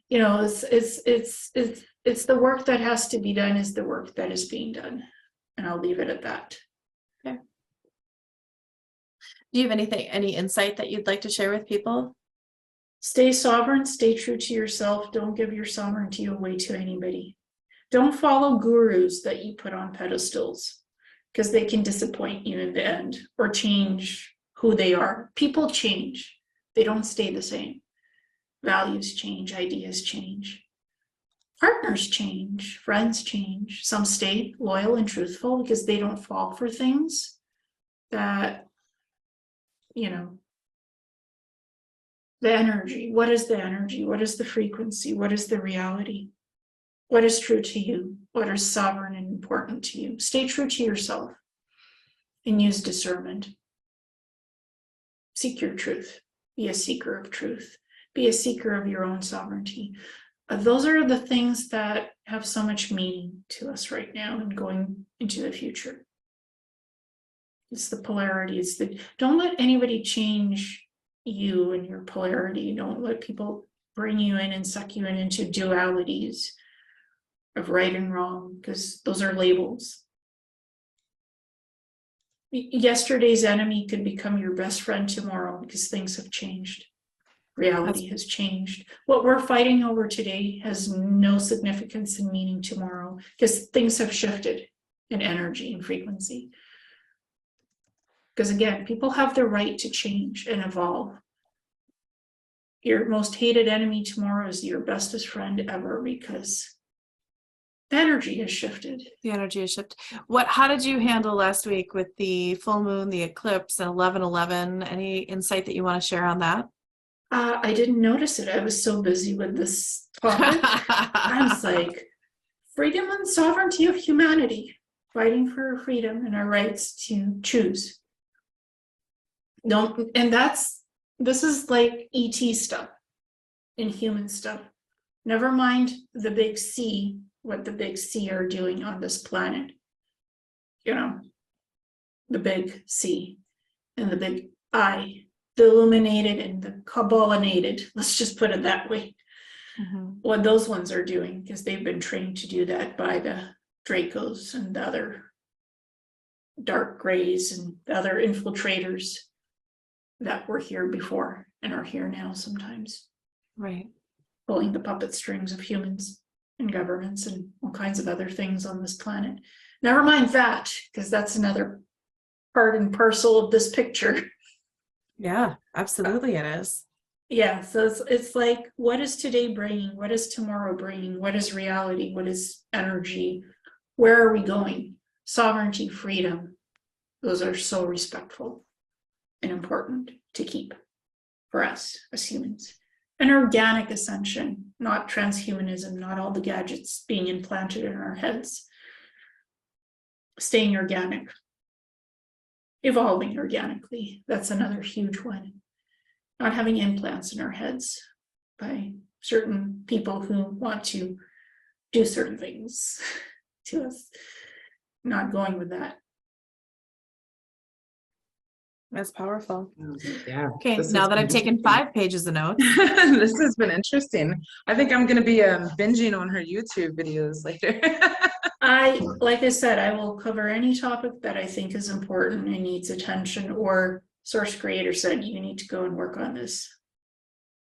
you know, it's the work that has to be done is the work that is being done. And I'll leave it at that. Okay. Do you have any insight that you'd like to share with people? Stay sovereign, stay true to yourself. Don't give your sovereignty away to anybody. Don't follow gurus that you put on pedestals, because they can disappoint you in the end or change who they are. People change. They don't stay the same. Values change, ideas change. Partners change, friends change. Some stay loyal and truthful because they don't fall for things that, you know, the energy. What is the energy? What is the frequency? What is the reality? What is true to you? What is sovereign and important to you? Stay true to yourself and use discernment. Seek your truth. Be a seeker of truth. Be a seeker of your own sovereignty. Those are the things that have so much meaning to us right now and going into the future. It's the polarity. Don't let anybody change you and your polarity. Don't let people bring you in and suck you into dualities of right and wrong, because those are labels. Yesterday's enemy could become your best friend tomorrow because things have changed. Reality has changed. What we're fighting over today has no significance and meaning tomorrow because things have shifted in energy and frequency. Because again, people have the right to change and evolve. Your most hated enemy tomorrow is your bestest friend ever because the energy has shifted. The energy has shifted. How did you handle last week with the full moon, the eclipse, and 11/11? Any insight that you want to share on that? I didn't notice it. I was so busy with this topic. I was like, freedom and sovereignty of humanity, fighting for freedom and our rights to choose. This is like ET stuff and human stuff. Never mind the big C, what the big C are doing on this planet. You know, the big C and the big I, the illuminated and the caballinated. Let's just put it that way. Mm-hmm. What those ones are doing, because they've been trained to do that by the Dracos and the other dark grays and the other infiltrators that were here before and are here now sometimes. Right. Pulling the puppet strings of humans and governments and all kinds of other things on this planet. Never mind that, because that's another part and parcel of this picture. Yeah, absolutely it is. Yeah, so it's like, what is today bringing? What is tomorrow bringing? What is reality? What is energy? Where are we going? Sovereignty, freedom. Those are so respectful and important to keep for us as humans. An organic ascension, not transhumanism, not all the gadgets being implanted in our heads. Staying organic. Evolving organically. That's another huge one. Not having implants in our heads by certain people who want to do certain things to us. Not going with that. That's powerful. Yeah. Okay, this now has that been I've taken interesting. 5 pages of notes. This has been interesting. I think I'm going to be binging on her YouTube videos later. Like I said, I will cover any topic that I think is important and needs attention, or source creator said, you need to go and work on this.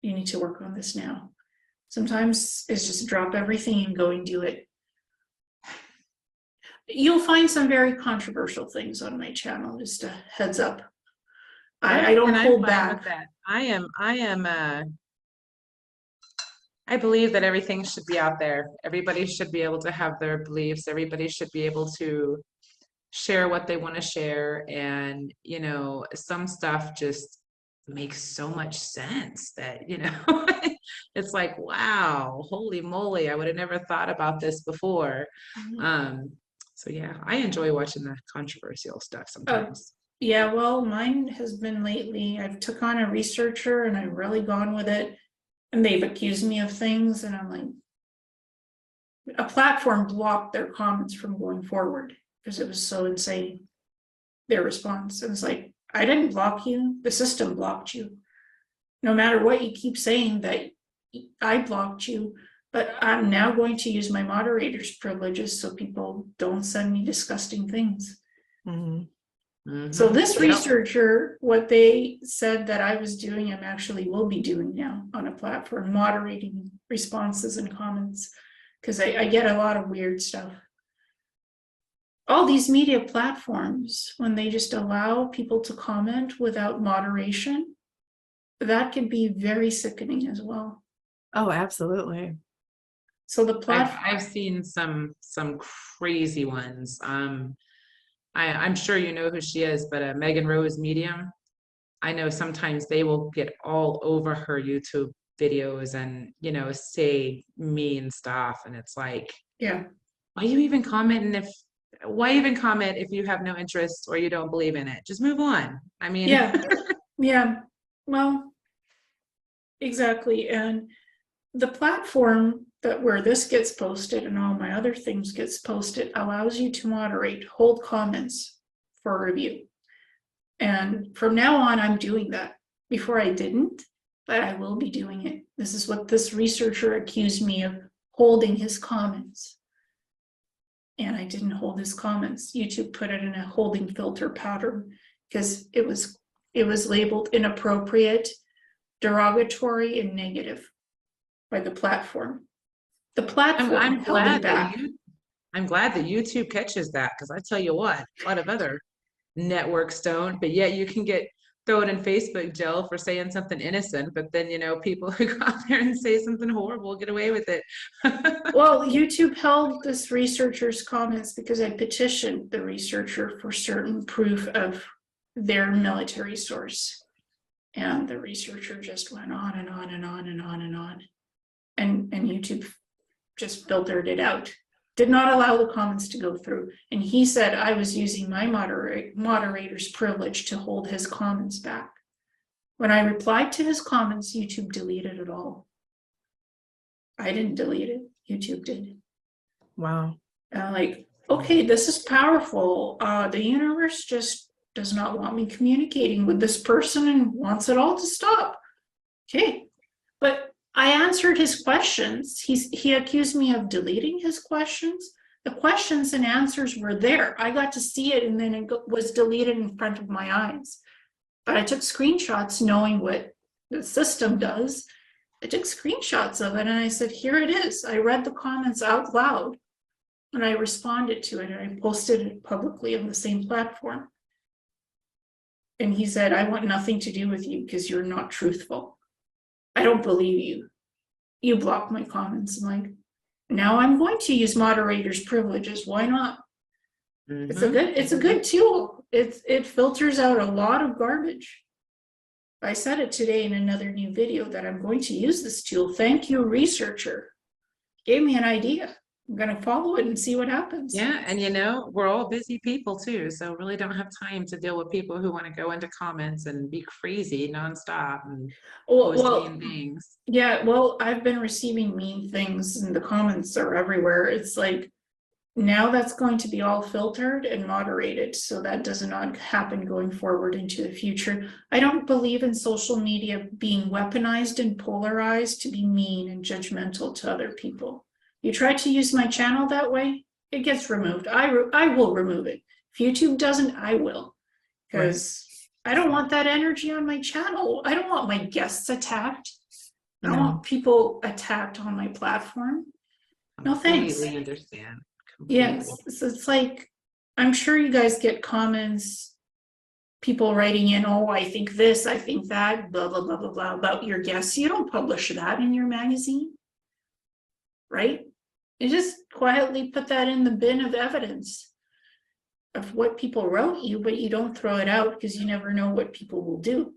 You need to work on this now. Sometimes it's just drop everything and go and do it. You'll find some very controversial things on my channel, just a heads up. I don't hold back. That. I believe that everything should be out there. Everybody should be able to have their beliefs. Everybody should be able to share what they want to share. And, you know, some stuff just makes so much sense that, you know, it's like, wow, holy moly, I would have never thought about this before. So yeah, I enjoy watching the controversial stuff sometimes. Yeah, well, mine has been lately. I've took on a researcher and I've really gone with it. And they've accused me of things, and I'm like, a platform blocked their comments from going forward because it was so insane, their response. And it's like, I didn't block you, the system blocked you. No matter what you keep saying that I blocked you, but I'm now going to use my moderator's privileges so people don't send me disgusting things. So this researcher, what they said that I was doing, I'm actually will be doing now on a platform, moderating responses and comments, because I get a lot of weird stuff. All these media platforms, when they just allow people to comment without moderation, that can be very sickening as well. Oh, absolutely. So the platform, I've seen some crazy ones. I'm sure you know who she is, but Megan Rose Medium. I know sometimes they will get all over her YouTube videos and, you know, say mean stuff. And it's like, yeah. Why even comment if you have no interest or you don't believe in it? Just move on. I mean, yeah. Well, exactly. And the platform where this gets posted and all my other things gets posted allows you to moderate, hold comments for review. And from now on, I'm doing that. Before I didn't, but I will be doing it. This is what this researcher accused me of, holding his comments. And I didn't hold his comments. YouTube put it in a holding filter pattern because it was labeled inappropriate, derogatory, and negative by the platform. The platform I'm glad that YouTube catches that, because I tell you what, a lot of other networks don't, but yet you can get thrown in Facebook jail for saying something innocent, but then, you know, people who go out there and say something horrible get away with it. Well, YouTube held this researcher's comments because I petitioned the researcher for certain proof of their military source. And the researcher just went on and on and on and on and on. And YouTube just filtered it out, did not allow the comments to go through. And he said I was using my moderator's privilege to hold his comments back. When I replied to his comments, YouTube deleted it all. I didn't delete it, YouTube did. Wow. And I'm like, okay, this is powerful. The universe just does not want me communicating with this person and wants it all to stop. Okay, but I answered his questions. He accused me of deleting his questions. The questions and answers were there. I got to see it, and then it was deleted in front of my eyes. But I took screenshots knowing what the system does. I took screenshots of it, and I said, here it is. I read the comments out loud, and I responded to it, and I posted it publicly on the same platform. And he said, I want nothing to do with you because you're not truthful. I don't believe you. You blocked my comments. I'm like, now I'm going to use moderator's privileges. Why not? It's a good tool. It filters out a lot of garbage. I said it today in another new video that I'm going to use this tool. Thank you, researcher. Gave me an idea. I'm going to follow it and see what happens. Yeah, and you know, we're all busy people too, so really don't have time to deal with people who want to go into comments and be crazy nonstop and post mean things. Yeah, well, I've been receiving mean things and the comments are everywhere. It's like, now that's going to be all filtered and moderated, so that does not happen going forward into the future. I don't believe in social media being weaponized and polarized to be mean and judgmental to other people. You try to use my channel that way, it gets removed. I will remove it. If YouTube doesn't, I will. Because I don't want that energy on my channel. I don't want my guests attacked. I don't want people attacked on my platform. No thanks. Completely understand. Completely. Yes, so it's like, I'm sure you guys get comments, people writing in, oh, I think this, I think that, blah, blah, blah, blah, blah, about your guests. You don't publish that in your magazine, right? You just quietly put that in the bin of evidence of what people wrote you, but you don't throw it out because you never know what people will do.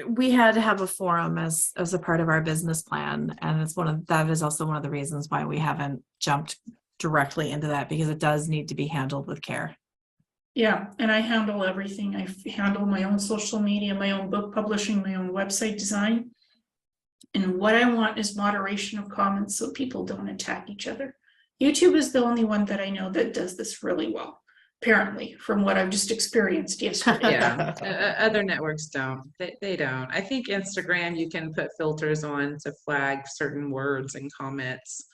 We had to have a forum as a part of our business plan, and that is also one of the reasons why we haven't jumped directly into that, because it does need to be handled with care. Yeah, and I handle everything. I handle my own social media, my own book publishing, my own website design. And what I want is moderation of comments so people don't attack each other. YouTube is the only one that I know that does this really well, apparently, from what I've just experienced yesterday. Yeah, other networks don't. They don't. I think Instagram, you can put filters on to flag certain words and comments.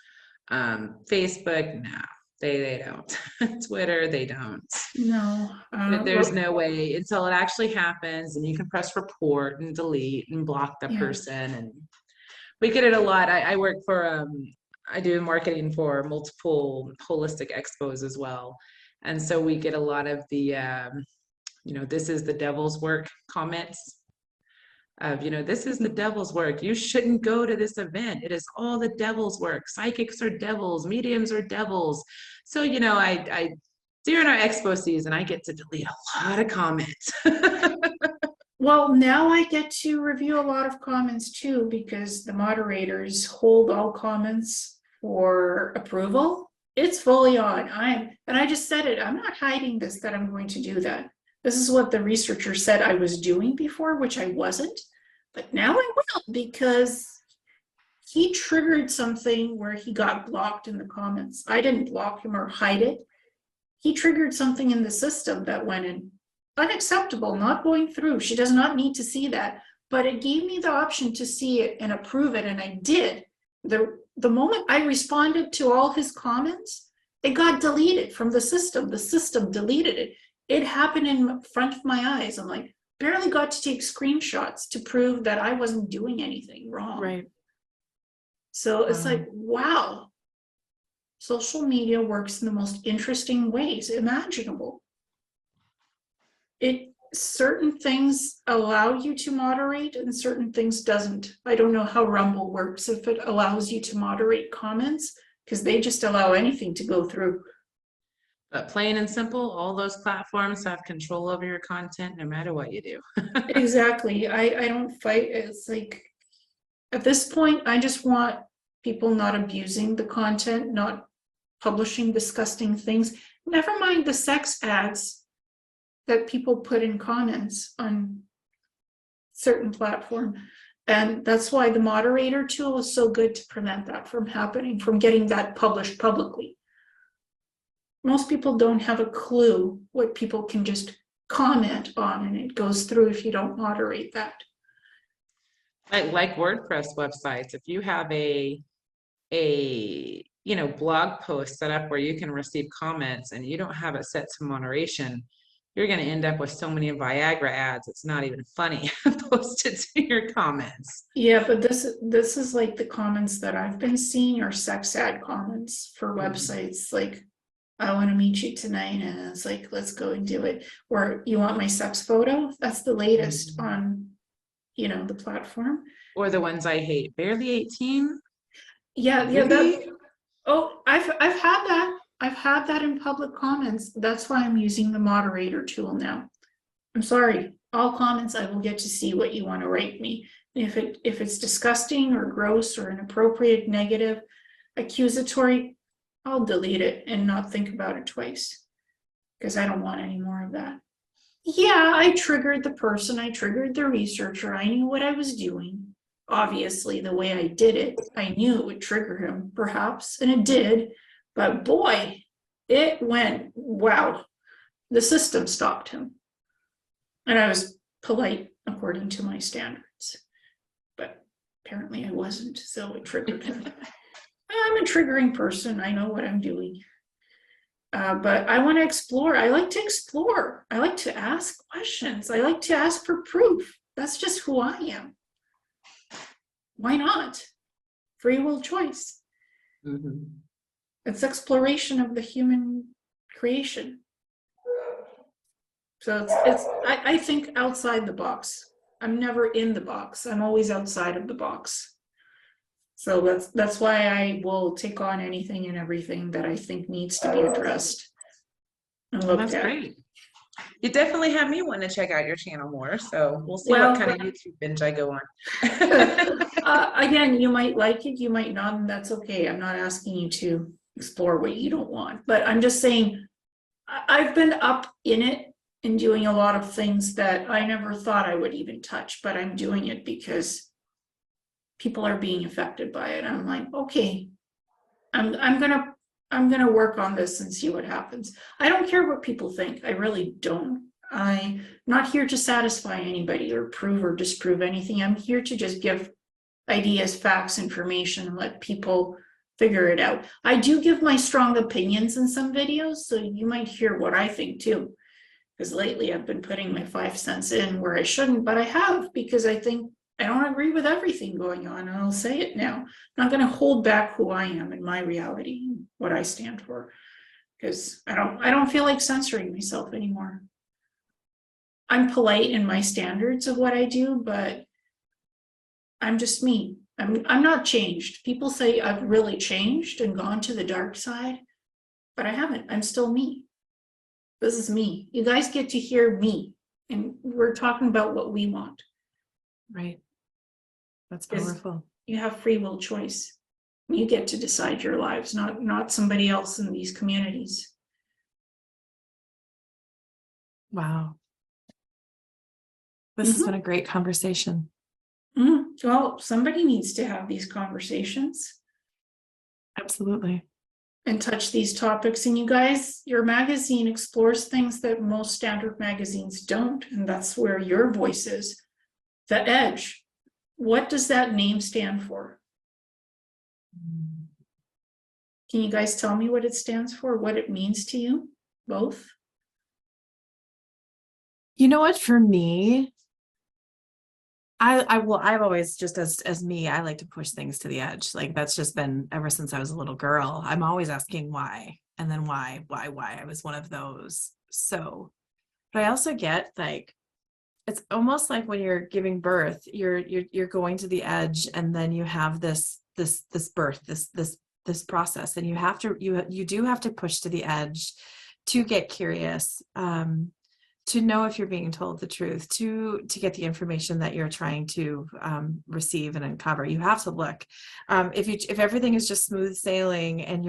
Facebook, no, they don't. Twitter, they don't. No. There's no way until it actually happens, and you can press report and delete and block the person. And we get it a lot. I work for I do marketing for multiple holistic expos as well. And so we get a lot of the, this is the devil's work comments of, this is the devil's work. You shouldn't go to this event. It is all the devil's work. Psychics are devils, mediums are devils. So, I during our expo season, I get to delete a lot of comments. Well, now I get to review a lot of comments too, because the moderators hold all comments for approval. It's fully on. And I just said it, I'm not hiding this, that I'm going to do that. This is what the researcher said I was doing before, which I wasn't, but now I will, because he triggered something where he got blocked in the comments. I didn't block him or hide it. He triggered something in the system that went in. Unacceptable, not going through. She does not need to see that, but it gave me the option to see it and approve it, and I did. The moment I responded to all his comments, it got deleted from the system. The system deleted it. It happened in front of my eyes. I'm like, barely got to take screenshots to prove that I wasn't doing anything wrong. Right. So it's like, wow, social media works in the most interesting ways imaginable. Certain things allow you to moderate and certain things doesn't. I don't know how Rumble works if it allows you to moderate comments, because they just allow anything to go through. But plain and simple, all those platforms have control over your content no matter what you do. Exactly. I don't fight. It's like, at this point, I just want people not abusing the content, not publishing disgusting things. Never mind the sex ads that people put in comments on certain platform. And that's why the moderator tool is so good to prevent that from happening, from getting that published publicly. Most people don't have a clue what people can just comment on, and it goes through if you don't moderate that. Like WordPress websites, if you have a blog post set up where you can receive comments and you don't have it set to moderation, you're going to end up with so many Viagra ads, it's not even funny posted to your comments. Yeah, but this is like the comments that I've been seeing are sex ad comments for websites. Like, I want to meet you tonight, and it's like, let's go and do it. Or you want my sex photo? That's the latest on, the platform. Or the ones I hate, barely 18. Yeah, really? I've had that. I've had that in public comments. That's why I'm using the moderator tool now. I'm sorry. all comments, I will get to see what you want to write me. If it's disgusting or gross or inappropriate, negative, accusatory, I'll delete it and not think about it twice, because I don't want any more of that. Yeah, I triggered the person, I triggered the researcher, I knew what I was doing. Obviously, the way I did it, I knew it would trigger him, perhaps, and it did. But boy, it went, wow, the system stopped him. And I was polite according to my standards. But apparently I wasn't, so it triggered him. I'm a triggering person, I know what I'm doing. But I want to explore. I like to explore. I like to ask questions. I like to ask for proof. That's just who I am. Why not? Free will choice. Mm-hmm. It's exploration of the human creation. So I think outside the box. I'm never in the box. I'm always outside of the box. So that's why I will take on anything and everything that I think needs to be addressed and looked That's at. great. You definitely have me want to check out your channel more. So we'll see Well, what kind of YouTube binge I go on. Again, you might like it, you might not, and that's okay. I'm not asking you to explore what you don't want, but I'm just saying I've been up in it and doing a lot of things that I never thought I would even touch, but I'm doing it because people are being affected by it. I'm like, okay, I'm gonna work on this and see what happens. I don't care what people think. I really don't. I'm not here to satisfy anybody or prove or disprove anything. I'm here to just give ideas, facts, information, and let people figure it out. I do give my strong opinions in some videos, so you might hear what I think too. Because lately I've been putting my 5 cents in where I shouldn't, but I have, because I think I don't agree with everything going on, and I'll say it now. I'm not going to hold back who I am and my reality, what I stand for, because I don't feel like censoring myself anymore. I'm polite in my standards of what I do, but I'm just me. I'm not changed. People say I've really changed and gone to the dark side, but I haven't. I'm still me. This is me. You guys get to hear me, and we're talking about what we want. Right. That's Is- powerful. You have free will choice. You get to decide your lives, not somebody else in these communities. Wow. This has been a great conversation. Well, somebody needs to have these conversations Absolutely. and touch these topics. And you guys, your magazine explores things that most standard magazines don't, and that's where your voice is. The Edge. What does that name stand for? Can you guys tell me what it stands for, what it means to you both? You know what, for me, I've always, just as me, I like to push things to the edge. Like, that's just been ever since I was a little girl. I'm always asking why, and then why. I was one of those. So, but I also get, like, it's almost like when you're giving birth, you're going to the edge, and then you have this birth, this process, and you do have to push to the edge to get curious, to know if you're being told the truth, to get the information that you're trying to receive and uncover. You have to look. If everything is just smooth sailing and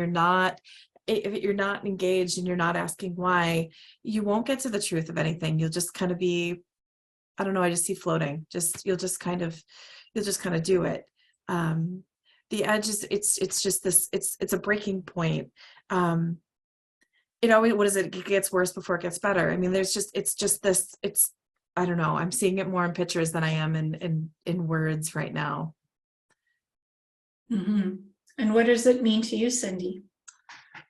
if you're not engaged and you're not asking why, you won't get to the truth of anything. You'll just kind of be, I don't know, I just see floating. You'll just kind of do it. The edge is, it's just this, it's a breaking point. It always, what is it? It gets worse before it gets better. I mean, I don't know. I'm seeing it more in pictures than I am in words right now. Mm-hmm. And what does it mean to you, Cindy?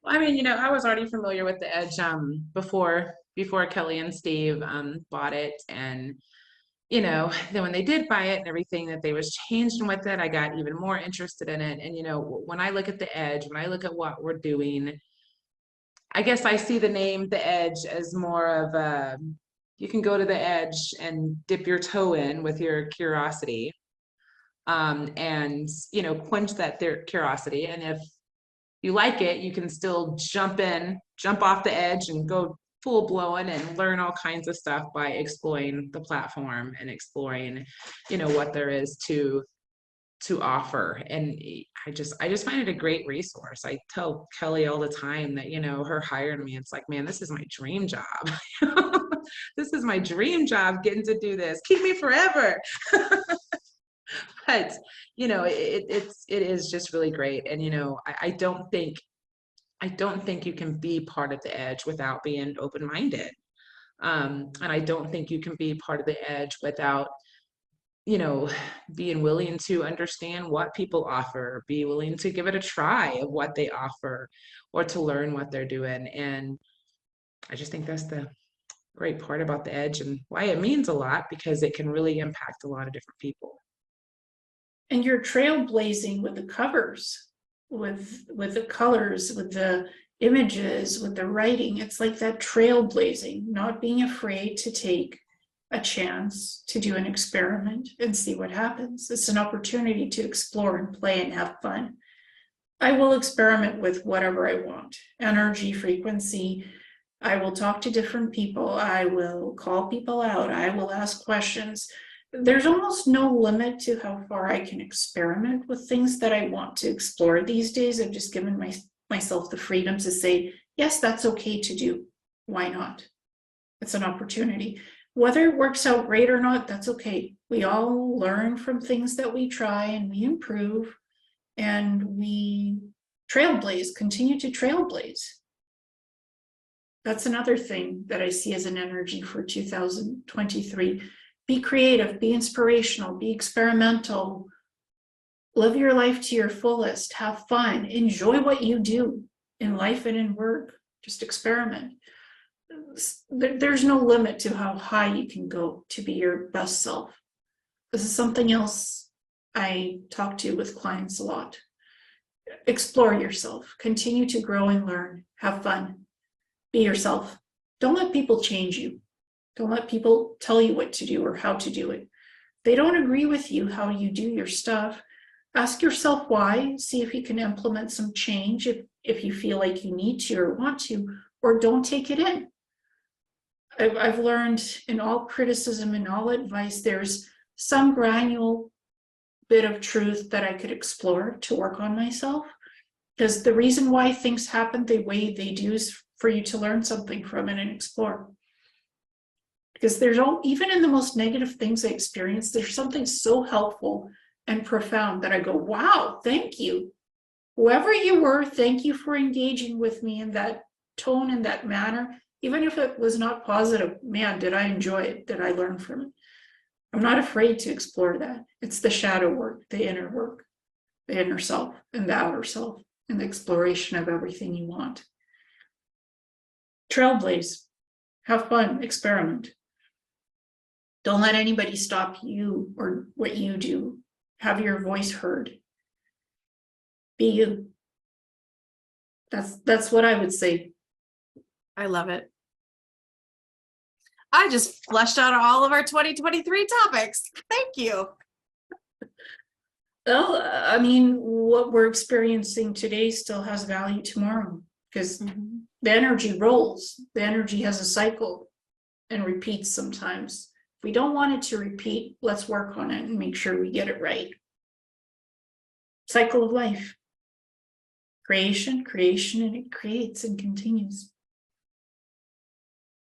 Well, I mean, I was already familiar with the Edge before Kelly and Steve bought it, and then when they did buy it and everything that they was changing with it, I got even more interested in it. And when I look at the Edge, when I look at what we're doing, I guess I see the name The Edge as more of you can go to the edge and dip your toe in with your curiosity, and quench that their curiosity. And if you like it, you can still jump off the edge and go full blown and learn all kinds of stuff by exploring the platform and exploring, you know, what there is to offer. And I just find it a great resource. I tell Kelly all the time that, you know, her hiring me, it's like, man, this is my dream job. This is my dream job, getting to do this. Keep me forever. But, you know, it is just really great. And, you know, I don't think you can be part of the Edge without being open-minded. And I don't think you can be part of the Edge without, you know, being willing to understand what people offer, be willing to give it a try of what they offer, or to learn what they're doing. And I just think that's the great part about the Edge and why it means a lot, because it can really impact a lot of different people. And you're trailblazing with the covers, with the colors, with the images, with the writing. It's like that trailblazing, not being afraid to take a chance to do an experiment and see what happens. It's an opportunity to explore and play and have fun. I will experiment with whatever I want, energy, frequency. I will talk to different people. I will call people out. I will ask questions. There's almost no limit to how far I can experiment with things that I want to explore these days. I've just given myself the freedom to say, yes, that's okay to do. Why not? It's an opportunity. Whether it works out great or not, that's okay. We all learn from things that we try, and we improve, and we trailblaze, continue to trailblaze. That's another thing that I see as an energy for 2023. Be creative, be inspirational, be experimental, live your life to your fullest, have fun, enjoy what you do in life and in work, just experiment. There's no limit to how high you can go to be your best self. This is something else I talk to with clients a lot. Explore yourself, continue to grow and learn, have fun, be yourself. Don't let people change you. Don't let people tell you what to do or how to do it. They don't agree with you how you do your stuff. Ask yourself why, see if you can implement some change if you feel like you need to or want to, or don't take it in. I've learned in all criticism and all advice, there's some granular bit of truth that I could explore to work on myself. Because the reason why things happen the way they do is for you to learn something from it and explore. Because there's even in the most negative things I experience, there's something so helpful and profound that I go, wow, thank you. Whoever you were, thank you for engaging with me in that tone and that manner. Even if it was not positive, man, did I enjoy it? Did I learn from it? I'm not afraid to explore that. It's the shadow work, the inner work, the inner self and the outer self, and the exploration of everything you want. Trailblaze, have fun, experiment. Don't let anybody stop you or what you do. Have your voice heard. Be you. That's what I would say. I love it. I just fleshed out all of our 2023 topics. Thank you. Well, I mean, what we're experiencing today still has value tomorrow, because the energy rolls. The energy has a cycle and repeats sometimes. If we don't want it to repeat, let's work on it and make sure we get it right. Cycle of life. Creation, and it creates and continues.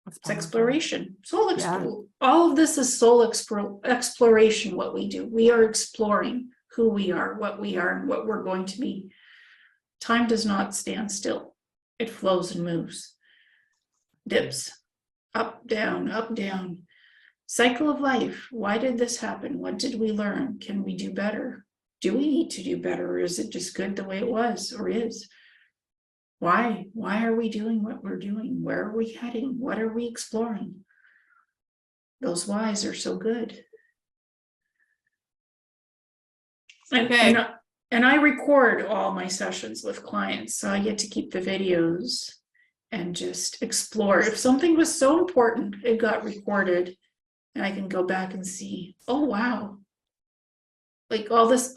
It's exploration, soul exploration. Yeah. All of this is soul exploration, what we do. We are exploring who we are, and what we're going to be. Time does not stand still. It flows and moves. Dips, up, down. Cycle of life. Why did this happen? What did we learn? Can we do better? Do we need to do better? Or is it just good the way it was or is? Why? Why are we doing what we're doing? Where are we heading? What are we exploring? Those whys are so good. And I record all my sessions with clients, so I get to keep the videos and just explore. If something was so important, it got recorded, and I can go back and see, oh, wow. Like all this,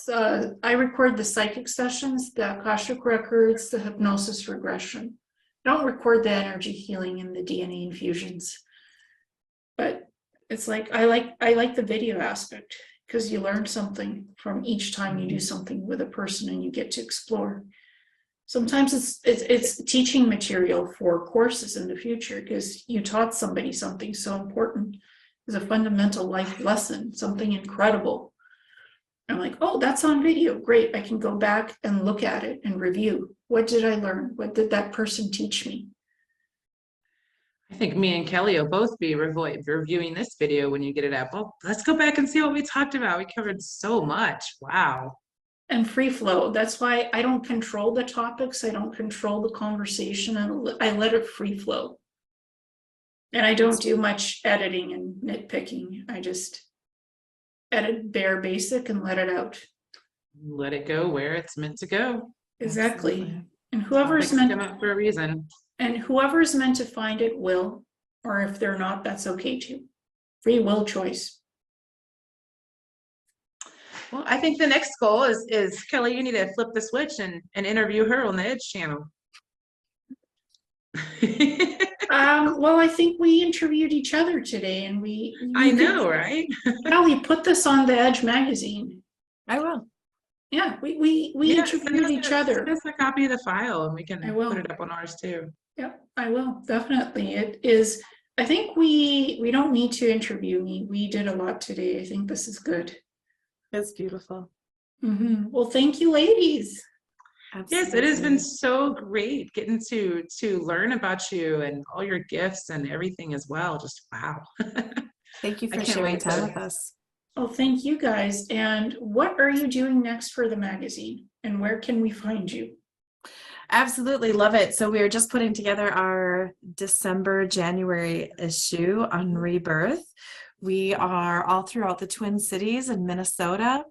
I record the psychic sessions, the Akashic records, the hypnosis regression. I don't record the energy healing and the DNA infusions, but it's like I like the video aspect because you learn something from each time you do something with a person and you get to explore. Sometimes it's teaching material for courses in the future because you taught somebody something so important. It's a fundamental life lesson, something incredible. I'm like, oh, that's on video. Great. I can go back and look at it and review. What did I learn? What did that person teach me? I think me and Kelly will both be reviewing this video when you get it up. Well, let's go back and see what we talked about. We covered so much. Wow. And free flow. That's why I don't control the topics. I don't control the conversation. I let it free flow. And I don't do much editing and nitpicking. I just edit bare basic and let it out. Let it go where it's meant to go. Exactly. Absolutely. And whoever's meant come up for a reason. and whoever's meant to find it will, or if they're not, that's okay too. Free will choice. Well, I think the next goal is Kelly, you need to flip the switch and interview her on the Edge channel. Well, I think we interviewed each other today, and I know, right? Kelly, put this on the Edge magazine. I will. Yeah, we interviewed each other. Send us a copy of the file, and we can I will. put it up on ours too. Yeah, I will definitely. It is. I think we don't need to interview me. We did a lot today. I think this is good. It's beautiful. Well, thank you, ladies. Absolutely. Yes, it has been so great getting to learn about you and all your gifts and everything as well. Just wow. Thank you I for can't sharing wait time to- with us. Oh, thank you guys. And what are you doing next for the magazine? And where can we find you? Absolutely love it. So we are just putting together our December-January issue on rebirth. We are all throughout the Twin Cities in Minnesota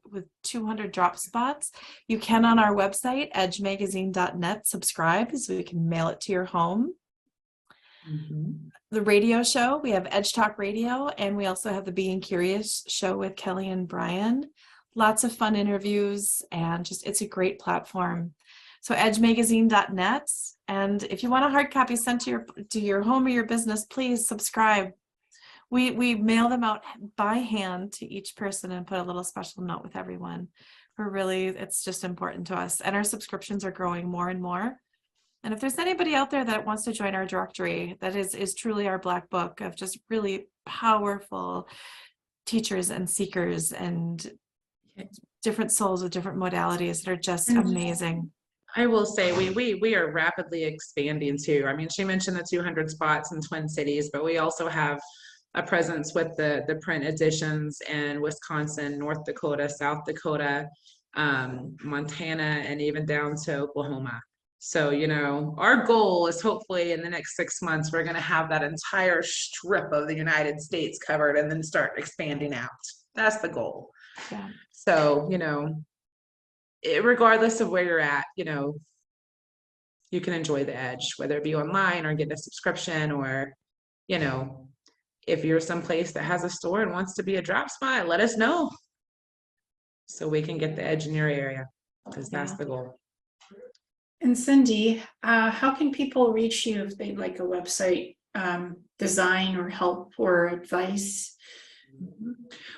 with 200 drop spots. You can on our website, edgemagazine.net, subscribe so we can mail it to your home. The radio show, we have Edge Talk Radio, and we also have the Being Curious show with Kelly and Brian. Lots of fun interviews, and just it's a great platform. So edgemagazine.net, and if you want a hard copy sent to your home or your business, please subscribe. We mail them out by hand to each person and put a little special note with everyone. It's just important to us, and our subscriptions are growing more and more. And if there's anybody out there that wants to join our directory, that is truly our black book of just really powerful teachers and seekers and different souls with different modalities that are just amazing. I will say we are rapidly expanding too. I mean, she mentioned the 200 spots in Twin Cities, but we also have a presence with the print editions in Wisconsin, North Dakota, South Dakota, Montana, and even down to Oklahoma. So, our goal is hopefully in the next 6 months, we're going to have that entire strip of the United States covered and then start expanding out. That's the goal. Yeah. So, regardless of where you're at, you can enjoy the Edge, whether it be online or get a subscription or, if you're someplace that has a store and wants to be a drop spot, let us know so we can get the Edge in your area, because that's the goal. And Cindy, how can people reach you if they'd like a website design or help or advice?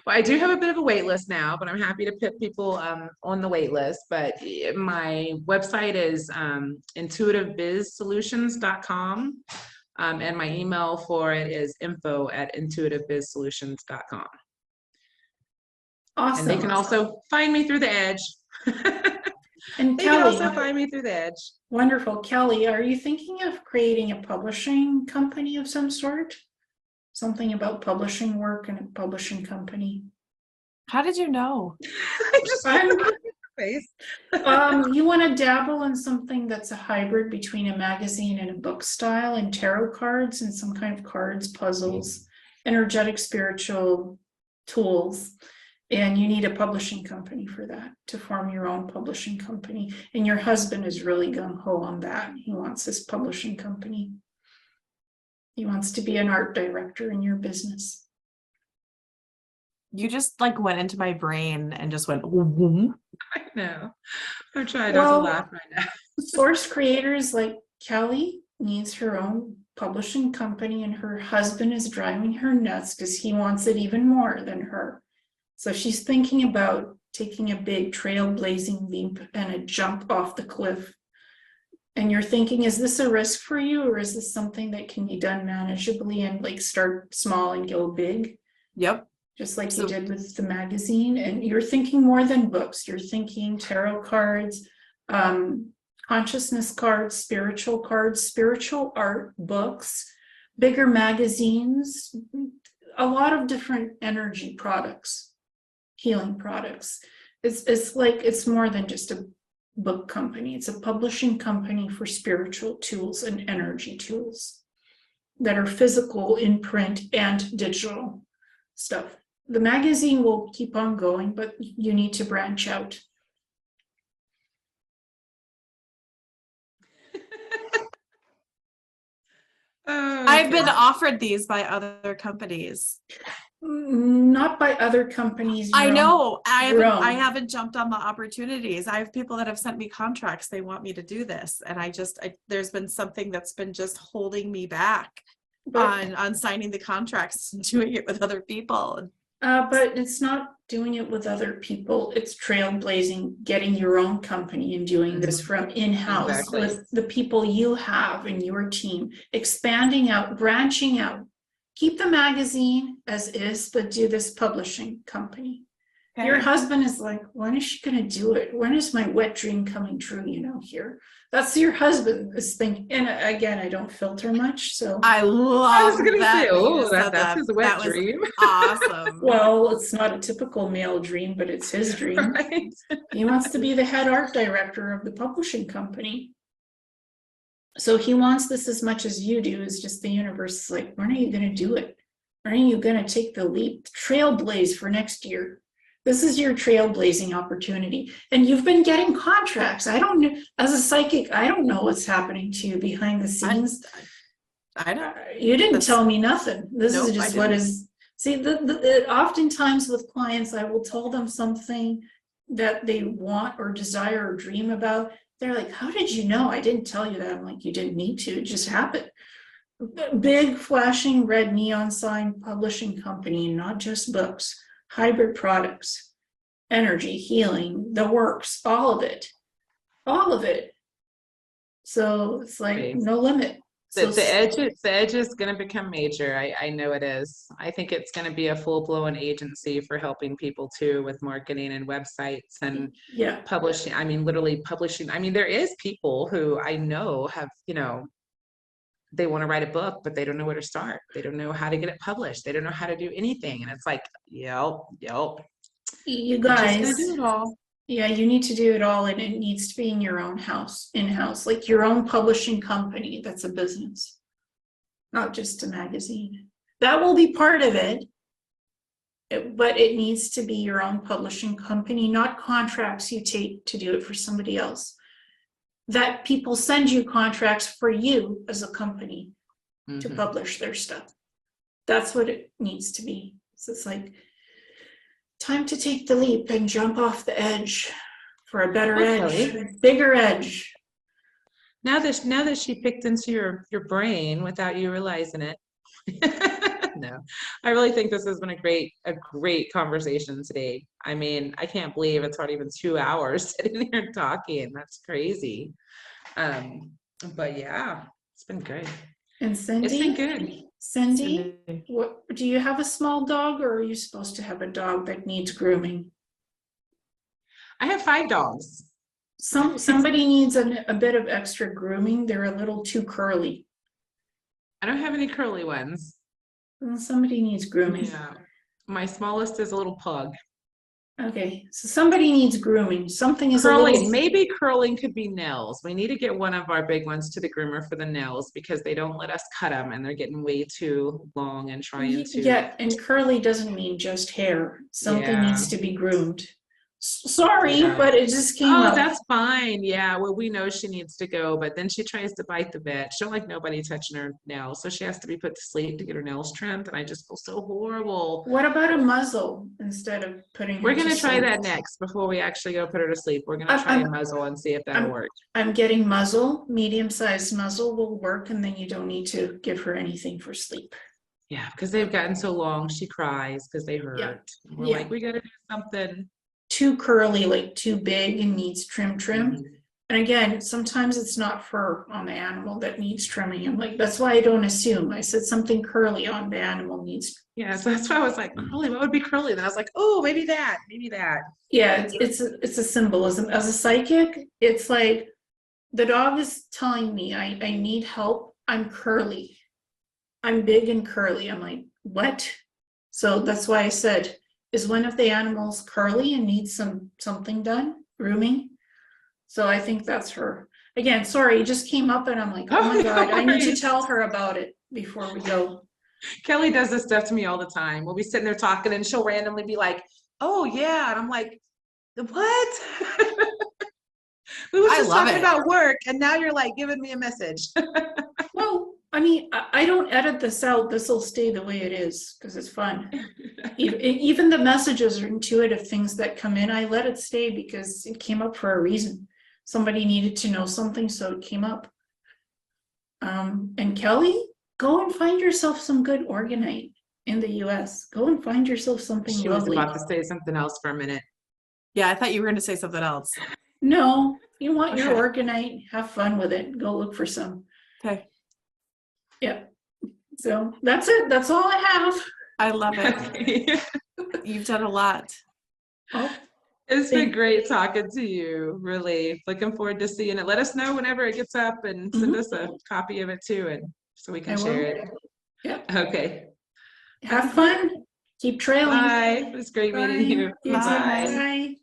Well, I do have a bit of a wait list now, but I'm happy to put people on the wait list. But my website is intuitivebizsolutions.com. And my email for it is info@intuitivebizsolutions.com. Awesome. And they can also find me through the Edge. And They Kelly, can also find me through the Edge. wonderful. Kelly, are you thinking of creating a publishing company of some sort? Something about publishing work and a publishing company? How did you know? I just I'm- face. You want to dabble in something that's a hybrid between a magazine and a book style, and tarot cards and some kind of cards, puzzles, energetic spiritual tools. And you need a publishing company for that, to form your own publishing company. And your husband is really gung-ho on that. He wants this publishing company. He wants to be an art director in your business. You just went into my brain and just went, whoom. I know. I'm trying not to laugh right now. Source creators like Kelly needs her own publishing company, and her husband is driving her nuts because he wants it even more than her. So she's thinking about taking a big trailblazing leap and a jump off the cliff. And you're thinking, is this a risk for you, or is this something that can be done manageably and like start small and go big? Yep. Just like you did with the magazine. And you're thinking more than books. You're thinking tarot cards, consciousness cards, spiritual art, books, bigger magazines, a lot of different energy products, healing products. It's like, it's more than just a book company. It's a publishing company for spiritual tools and energy tools that are physical in print and digital stuff. The magazine will keep on going, but you need to branch out. I've been offered these by other companies. Not by other companies. I know. I haven't jumped on the opportunities. I have people that have sent me contracts. They want me to do this. And there's been something that's been just holding me back on signing the contracts and doing it with other people. But it's not doing it with other people. It's trailblazing, getting your own company and doing this from in-house with the people you have in your team, expanding out, branching out. Keep the magazine as is, but do this publishing company. Okay. Your husband is like, when is she going to do it? When is my wet dream coming true? Here. That's your husband is thinking. And again, I don't filter much, so I was gonna that. Say, that's his wet dream. Awesome. Well, it's not a typical male dream, but it's his dream. Right. He wants to be the head art director of the publishing company. So he wants this as much as you do. Is just the universe is like, when are you going to do it? When are you going to take the leap? Trailblaze for next year. This is your trailblazing opportunity. And you've been getting contracts. I don't know, as a psychic, I don't know what's happening to you behind the scenes. I don't. You didn't tell me nothing. This is just what is. See, oftentimes with clients, I will tell them something that they want or desire or dream about. They're like, how did you know? I didn't tell you that. I'm like, you didn't need to. It just happened. Big flashing red neon sign publishing company, not just books. Hybrid products, energy, healing, the works, all of it. So it's like no limit. The edge is going to become major. I know it is. I think it's going to be a full-blown agency for helping people too with marketing and websites and publishing. I mean, literally publishing. I mean, there is people who I know have, they want to write a book, but they don't know where to start. They don't know how to get it published. They don't know how to do anything. And it's like, yep. You guys, do it all. Yeah, you need to do it all, and it needs to be in your own house, in-house, like your own publishing company. That's a business, not just a magazine. That will be part of it, but it needs to be your own publishing company, not contracts you take to do it for somebody else. That people send you contracts for you as a company to publish their stuff. That's what it needs to be. So it's like time to take the leap and jump off the edge for a better edge, a bigger edge. Now that she picked into your brain without you realizing it. No, I really think this has been a great conversation today. I mean, I can't believe it's already been 2 hours sitting here talking. That's crazy. But yeah, it's been great. And Cindy, it's been good. Cindy, what do you have a small dog, or are you supposed to have a dog that needs grooming? I have 5 dogs. Somebody needs a bit of extra grooming. They're a little too curly. I don't have any curly ones. Well, somebody needs grooming. Yeah. My smallest is a little pug. Okay, so somebody needs grooming. Something is curling. Maybe curling could be nails. We need to get one of our big ones to the groomer for the nails, because they don't let us cut them and they're getting way too long and trying to. Yeah, and curly doesn't mean just hair. Something needs to be groomed. Sorry, Yeah. but it just came Oh, up. that's fine. Yeah. Well, we know she needs to go, but then she tries to bite the vet. She don't like nobody touching her nails. So she has to be put to sleep to get her nails trimmed. And I just feel so horrible. What about a muzzle instead of putting her We're going to to try sleep? that next before we actually go put her to sleep. We're going to I'm- try a I'm- muzzle and see if that'll work. I'm getting muzzle, medium-sized muzzle will work, and then you don't need to give her anything for sleep. Yeah. Because they've gotten so long. She cries because they hurt. Yeah. And we're Yeah. like, we got to do something. Too curly, like too big and needs trim. Mhm. And again, sometimes it's not fur on the animal that needs trimming. I'm like, that's why I don't assume. I said something curly on the animal needs. Yeah. So that's why I was like, curly, what would be curly? Then I was like, oh, maybe that. Maybe that. Yeah, it's a symbolism. As a psychic, it's like the dog is telling me I need help. I'm curly. I'm big and curly. I'm like, what? So that's why I said, is one of the animals curly and needs something done, grooming? So I think that's her. Again, sorry, it just came up and I'm like, oh my Oh, no God, I need to worries. tell her about it before we go. Kelly does this stuff to me all the time. We'll be sitting there talking and she'll randomly be like, oh yeah. And I'm like, what? We were I just love talking it. about work and now you're like giving me a message. Well, I mean, I don't edit this out. This will stay the way it is because it's fun. Even the messages or intuitive things that come in, I let it stay because it came up for a reason. Somebody needed to know something, so it came up. And Kelly, go and find yourself some good Organite in the US. Go and find yourself something She was lovely. about to say something else for a minute. Yeah, I thought you were going to say something else. No, you want your Okay. Organite, have fun with it. Go look for some. Okay. Yeah. So that's it. That's all I have. I love it. Okay. You've done a lot. Oh, It's been Thank- great talking to you. Really looking forward to seeing it. Let us know whenever it gets up and send us a copy of it too, and so we can I will. share it. Yep. Okay. Have fun. Keep trailing. Bye. It was great meeting you. You too. Bye. Bye.